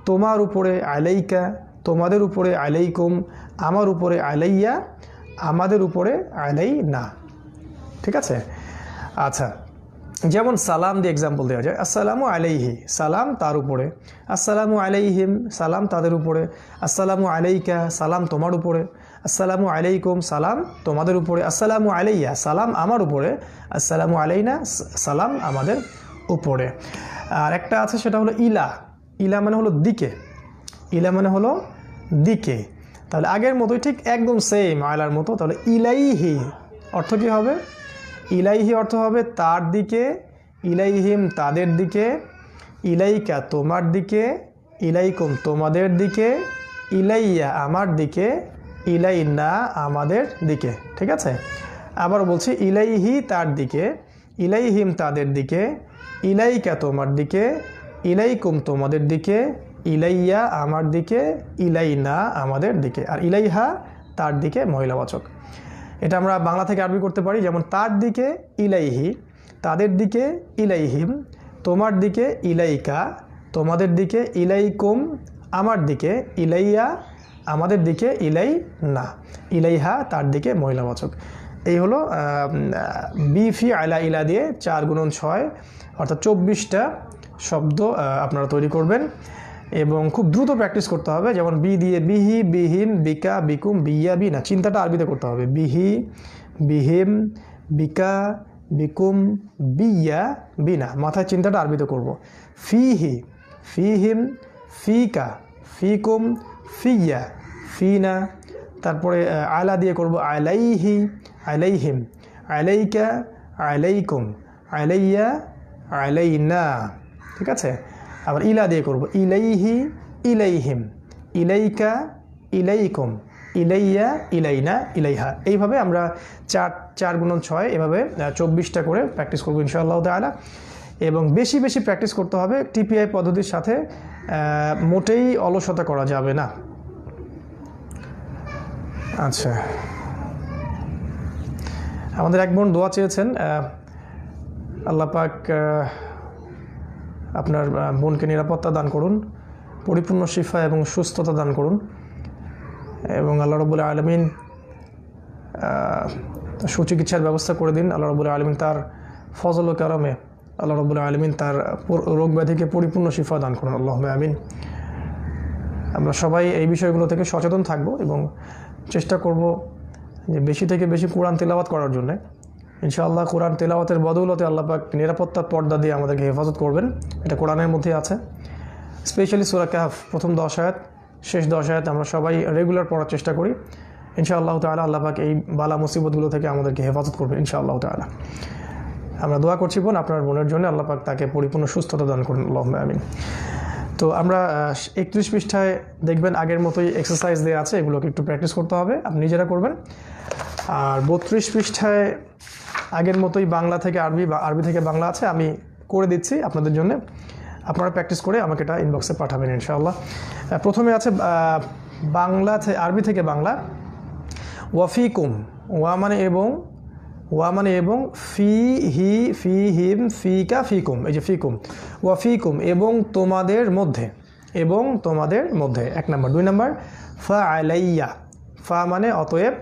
[SPEAKER 1] তোমার উপরে আলাইকা, তোমাদের উপরে আলাইকুম, আমার উপরে আলাইয়া, আমাদের উপরে আলাইনা। ঠিক আছে। আচ্ছা, যেমন সালাম দিয়ে এক্সাম্পল দেওয়া যায়, আসসালামু আলাইহি, সালাম তার উপরে, আসসালামু আলাইহিম, সালাম তাদের উপরে, আসসালামু আলাইকা, সালাম তোমার উপরে, আসসালামু আলাইকুম, সালাম তোমাদের উপরে, আসসালামু আলাইয়া, সালাম আমার উপরে, আসসালামু আলাইনা, সালাম আমাদের উপরে। আর একটা আছে সেটা হলো ইলা, ইলা মানে হলো দিকে, ইলা মানে হলো দিকে। তাহলে আগের মতোই ঠিক একদম সেম আয়লার মতো। তাহলে ইলাইহি অর্থ কী হবে? ইলাইহি অর্থ হবে তার দিকে, ইলাইহিম তাদের দিকে, ইলাইকা তোমার দিকে, ইলাইকুম তোমাদের দিকে, ইলাইয়া আমার দিকে, ইলাইনা আমাদের দিকে। ঠিক আছে, আবার বলছি ইলাইহি তার দিকে, ইলাইহিম তাদের দিকে, ইলাইকা তোমার দিকে, ইলাইকুম তোমাদের দিকে, ইলাইয়া আমার দিকে, ইলাইনা আমাদের দিকে। আর ইলাইহা তার দিকে মহিলাবাচক। এটা আমরা বাংলা থেকে আরবি করতে পারি, যেমন তার দিকে ইলাইহি, তাদের দিকে ইলাইহিম, তোমার দিকে ইলাইকা, তোমাদের দিকে ইলাইকুম, আমার দিকে ইলাইয়া, আমাদের দিকে ইলাইনা, ইলাইহা তার দিকে মহিলাবাচক। এই হলো বিফি আলা ইলা দিয়ে 4 গুণন 6 অর্থাৎ 24টা শব্দ আপনারা তৈরি করবেন এবং খুব দ্রুত প্র্যাকটিস করতে হবে। যেমন বি দিয়ে বিহি, বিহিম, বিকা, বিকুম, বিয়া, বিনা, চিন্তাটা আরবিতে করতে হবে। বিহি, বিহিম, বিকা, বিকুম, বিয়া, বিনা, মাথায় চিন্তাটা আরবিতে করব। ফিহি, ফিহিম, ফিকা, ফিকুম, ফিয়া, ফিনা। তারপরে আলা দিয়ে করব আলাইহি, আলাইহিম, আলাইকা, আলাইকুম, আলাইয়া, আলাইনা। ঠিক আছে, আবার ইলা দিয়ে করব ইলাইহি, ইলাইহিম, ইলাইকা, ইলাইকুম, ইলাইয়া, ইলাইনা, ইলাইহা। এইভাবে আমরা 4 গুণন 6 এভাবে 24টা করে প্র্যাকটিস করবো ইনশাআল্লাহ তাআলা। এবং বেশি বেশি প্র্যাকটিস করতে হবে। টিপিআই পদ্ধতির সাথে মোটেই অলসতা করা যাবে না। আচ্ছা, আমাদের এক বোন দোয়া চেয়েছেন, আল্লাহ পাক আপনার বোনকে নিরাপত্তা দান করুন, পরিপূর্ণ শিফা এবং সুস্থতা দান করুন, এবং আল্লাহ রাব্বুল আলামিন সুচিকিৎসার ব্যবস্থা করে দিন। আল্লাহ রাব্বুল আলামিন তার ফজল ও কারমে আল্লাহ রাব্বুল আলামিন তার রোগ ব্যাধিকে পরিপূর্ণ শিফা দান করুন, আল্লাহুম্মা আমিন। আমরা সবাই এই বিষয়গুলো থেকে সচেতন থাকব এবং চেষ্টা করব যে বেশি থেকে বেশি কোরআন তেলাওয়াত করার জন্য। ইনশাআল্লাহ কোরআন তেলাওয়াতের বদৌলতে আল্লাহ পাক নিরাপত্তার পর্দা দিয়ে আমাদেরকে হেফাজত করবেন, এটা কোরআনের মধ্যে আছে। স্পেশালি সূরা কাহফ প্রথম 10 আয়াত, শেষ 10 আয়াত আমরা সবাই রেগুলার পড়ার চেষ্টা করি। ইনশাআল্লাহ তাআলা আল্লাহ পাক এই বালা মুসিবতগুলো থেকে আমাদেরকে হেফাজত করবেন ইনশাআল্লাহ তাআলা। আমরা দোয়া করছি বোন, আপনার বোনের জন্য আল্লাহ পাক তাকে পরিপূর্ণ সুস্থতা দান করুন, আল্লাহুম্মা আমিন। তো আমরা 31 পৃষ্ঠায় দেখবেন আগের মতোই এক্সারসাইজ দেওয়া আছে, এগুলোকে একটু প্র্যাকটিস করতে হবে, আপনি নিজেরা করবেন। আর 32 পৃষ্ঠায় আগের মতোই বাংলা থেকে আরবি বা আরবি থেকে বাংলা আছে, আমি করে দিচ্ছি আপনাদের জন্য, আপনারা প্র্যাকটিস করে আমাকে এটা ইনবক্সে পাঠাবেন ইনশাআল্লাহ। প্রথমে আছে বাংলা আরবি থেকে বাংলা, ওয়াফিকুম, ওয়া মানে এবং, ওয়া মানে এবং, ফি হি, ফি হিম, ফিকা, ফিকুম, এই যে ফিকুম, ওয়াফিকুম এবং তোমাদের মধ্যে, এবং তোমাদের মধ্যে 1 নম্বর। 2 নম্বর ফা আলাইয়া, ফা মানে অতএব,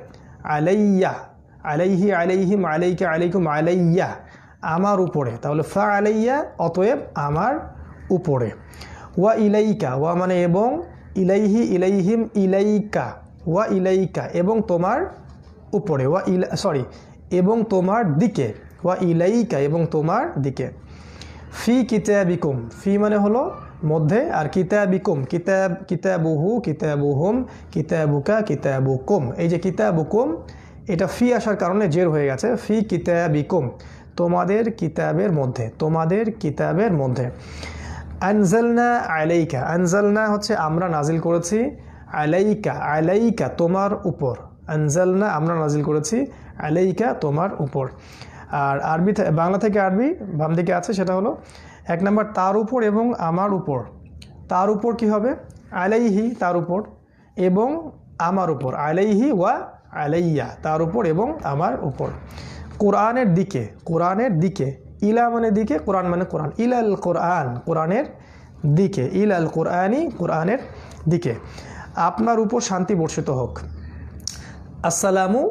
[SPEAKER 1] আলাইয়া, আলাইহি, আলাইহিম, আলাইকা, আলাইকুম, আলাইয়া আমার উপরে, তাহলে ফা আলাইয়া অতএব আমার উপরে। ওয়া ইলাইকা, ওয়া মানে এবং, ইলাইহি, ইলাইহিম, ইলাইকা, ওয়া ইলাইকা এবং তোমার উপরে, এবং তোমার দিকে, ওয়া ইলাইকা এবং তোমার দিকে। ফি কিতাবিকুম, ফি মানে হলো মধ্যে, আর কিতাবিকুম, কিতাব, কিতাবুহু, কিতাবুহুম, কিতাবুকা, কিতাবুকুম, এই যে কিতাবুকুম এটা ফি আসার কারণে জের হয়ে গেছে, ফি কিতাবিকুম তোমাদের কিতাবের মধ্যে, তোমাদের কিতাবের মধ্যে। আনজালনা আলাইকা, আনজালনা হচ্ছে আমরা নাজিল করেছি, আলাইকা, আলাইকা তোমার উপর, আনজালনা আমরা নাজিল করেছি, আলাইকা তোমার উপর। আর আরবি বাংলা থেকে আরবি বাম দিকে আছে, সেটা হলো 1 নম্বর তার উপর এবং আমার উপর। তার উপর কি হবে? আলাইহি তার উপর, এবং আমার উপর, আলাইহি ওয়া আলাইয়া তার উপর এবং আমার উপর। কোরআনের দিকে, কোরআনের দিকে, ইলা মানে দিকে, কোরআন মানে কোরআন, ইলাল কোরআন কোরআনের দিকে, ইলাল কোরআনি কোরআনের দিকে। আপনার উপর শান্তি বর্ষিত হোক, আসসালামু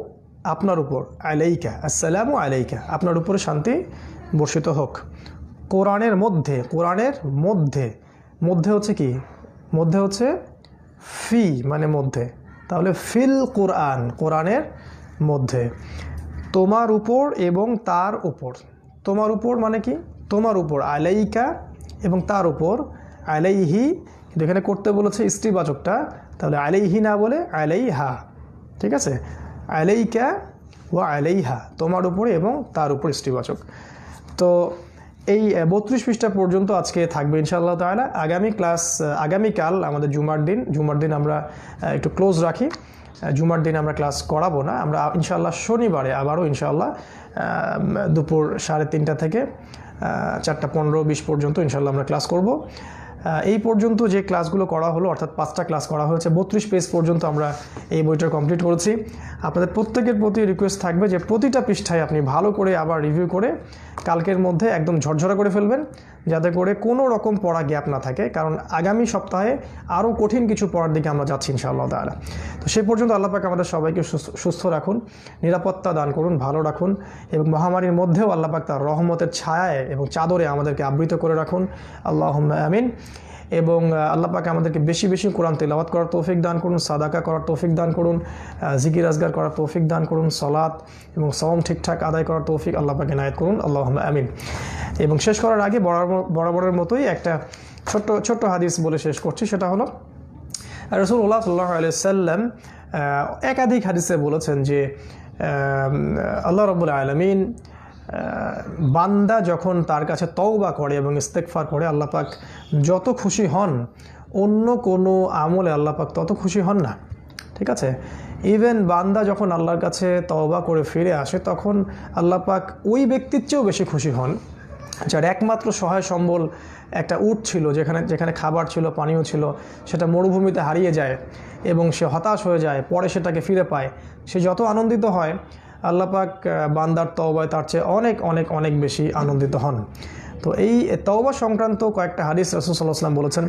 [SPEAKER 1] আপনার উপর, আলাইকা, আসসালামু আলাইকা আপনার উপরে শান্তি বর্ষিত হোক। কোরআনের মধ্যে, কোরআনের মধ্যে, মধ্যে হচ্ছে কি? মধ্যে হচ্ছে ফি মানে মধ্যে, তাহলে ফিল কোরআন, কোরআনের মধ্যে, তোমার উপর এবং তার উপর। তোমার উপর মানে কি? তোমার উপর, আলাইকা এবং তার উপর, আলাইহি, কিন্তু এখানে করতে বলেছে স্ত্রীবাচকটা, তাহলে আলাইহি না বলে আলাইহা, ঠিক আছে? আলাইকা ওয়া আলাইহা, তোমার উপরে এবং তার উপর স্ত্রীবাচক। তো এই 32 পৃষ্ঠা পর্যন্ত আজকে থাকবে ইনশাআল্লাহ তাআলা। আগামীকাল আমাদের জুমার দিন আমরা একটু ক্লোজ রাখি। জুমার দিন আমরা ক্লাস করাবো না, আমরা ইনশাআল্লাহ শনিবারে আবারও ইনশাআল্লাহ দুপুর 3:30 থেকে 4:15-20 পর্যন্ত ইনশাআল্লাহ আমরা ক্লাস করব। এই পর্যন্ত যে ক্লাসগুলো করা হলো, অর্থাৎ 5টা ক্লাস করা হয়েছে, 32 পেজ পর্যন্ত আমরা এই বইটা কমপ্লিট করেছি। আপনাদের প্রত্যেকের প্রতি রিকোয়েস্ট থাকবে যে প্রতিটা পৃষ্ঠায় আপনি ভালো করে আবার রিভিউ করে কালকের মধ্যে একদম ঝরঝরা করে ফেলবেন, যাতে করে কোনো রকম পড়া গ্যাপ না থাকে, কারণ আগামী সপ্তাহে আরও কঠিন কিছু পড়ার দিকে আমরা যাচ্ছি ইনশাআল্লাহ তাআলা। তো সেই পর্যন্ত আল্লাহ পাক আমাদের সবাইকে সুস্থ রাখুন, নিরাপত্তা দান করুন, ভালো রাখুন, এবং মহামারীর মধ্যেও আল্লাহ পাক তার রহমতের ছায়ায় এবং চাদরে আমাদেরকে আবৃত করে রাখুন, আল্লাহুম্মা আমিন। এবং আল্লাহ পাক আমাদেরকে বেশি বেশি কোরআন তেলাওয়াত করার তৌফিক দান করুন, সাদাকা করার তৌফিক দান করুন, জিকির আজগার করার তৌফিক দান করুন, সালাত এবং সওম ঠিকঠাক আদায় করার তৌফিক আল্লাহ পাক এনায়েত করুন, আল্লাহুম্মা আমিন। এবং শেষ করার আগে বরাবরের মতোই একটা ছোট্ট হাদিস বলে শেষ করছি। সেটা হলো রাসূলুল্লাহ সাল্লাল্লাহু আলাইহি ওয়াসাল্লাম একাধিক হাদিসে বলেছেন যে আল্লাহ রাব্বুল আলামিন বান্দা যখন তার কাছে তওবা করে এবং ইস্তেগফার করে, আল্লাহ পাক যত খুশি হন, অন্য কোনো আমলে আল্লাহ পাক তত খুশি হন না, ঠিক আছে? ইভেন বান্দা যখন আল্লাহর কাছে তওবা করে ফিরে আসে, তখন আল্লাহ পাক ওই ব্যক্তির চেয়েও বেশি খুশি হন যার একমাত্র সহায় সম্বল একটা উট ছিল, যেখানে খাবার ছিল, পানীয় ছিল, সেটা মরুভূমিতে হারিয়ে যায় এবং সে হতাশ হয়ে যায়, পরে সেটাকে ফিরে পায়। সে যত আনন্দিত হয়, আল্লাহ পাক বান্দার তওবায় তার চেয়ে অনেক অনেক অনেক বেশি আনন্দিত হন। তো এই তওবা সংক্রান্ত কয়েকটা হাদিস রাসূল সাল্লাল্লাহু আলাইহি ওয়াসাল্লাম বলেছেন।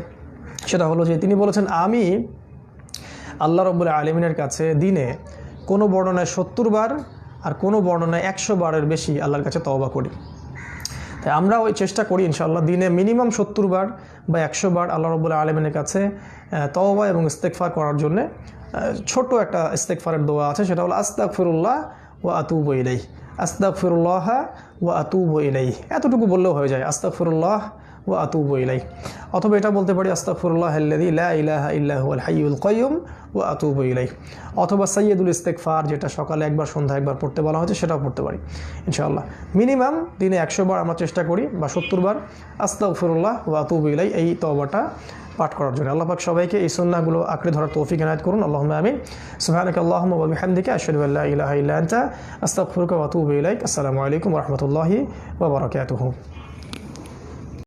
[SPEAKER 1] সেটা হলো যে তিনি বলেছেন, আমি আল্লাহ রাব্বুল আলামিনের কাছে দিনে কোনো বর্ণনায় 70 বার আর কোনো বর্ণনায় 100 বারের বেশি আল্লাহর কাছে তওবা করি। তাই আমরা ওই চেষ্টা করি ইনশাআল্লাহ দিনে মিনিমাম 70 বার বা 100 বার আল্লাহ রাব্বুল আলামিনের কাছে তওবা এবং ইস্তেগফার করার জন্য। ছোট একটা ইস্তেগফারের দোয়া আছে, সেটা হলো আস্তাগফিরুল্লাহ ওয়া আতুবু ইলাইহি, আস্তাগফিরুল্লাহ ওয়া আতুবু ইলাইহি। এতটুকু বললেও হয়ে যায়, আস্তাগফিরুল্লাহ ওয়া আতুবু ইলাইহি। অথবা এটা বলতে পারি, আস্তাগফিরুল্লাহাল্লাযী লা ইলাহা ইল্লা হুয়াল হাইয়ুল কাইয়্যুম ওয়া আতুবু ইলাইহি। অথবা সাইয়্যিদুল ইস্তেগফার, যেটা সকালে একবার সন্ধ্যায় একবার পড়তে বলা হয়েছে, সেটাও পড়তে পারি ইনশাআল্লাহ। মিনিমাম দিনে 100 বার আমরা চেষ্টা করি, বা 70 বার আস্তাগফিরুল্লাহ ওয়া আতুবু ইলাইহি, এই তওবাটা পাঠ করার জন্য। আল্লাহ পাক সবাইকে এই সুন্নাহগুলো আঁকড়ে ধরার তৌফিক এনায়েত করুন, আল্লাহুম্মা আমিন। সুবহানাকা আল্লাহুম্মা ওয়া বিহামদিকা আশহাদু আল্লা ইলাহা ইল্লা আনতা আস্তাগফিরুকা ওয়া আতুবু ইলাইক। আসসালামু আলাইকুম ওয়া রাহমাতুল্লাহি ওয়া বারাকাতুহু।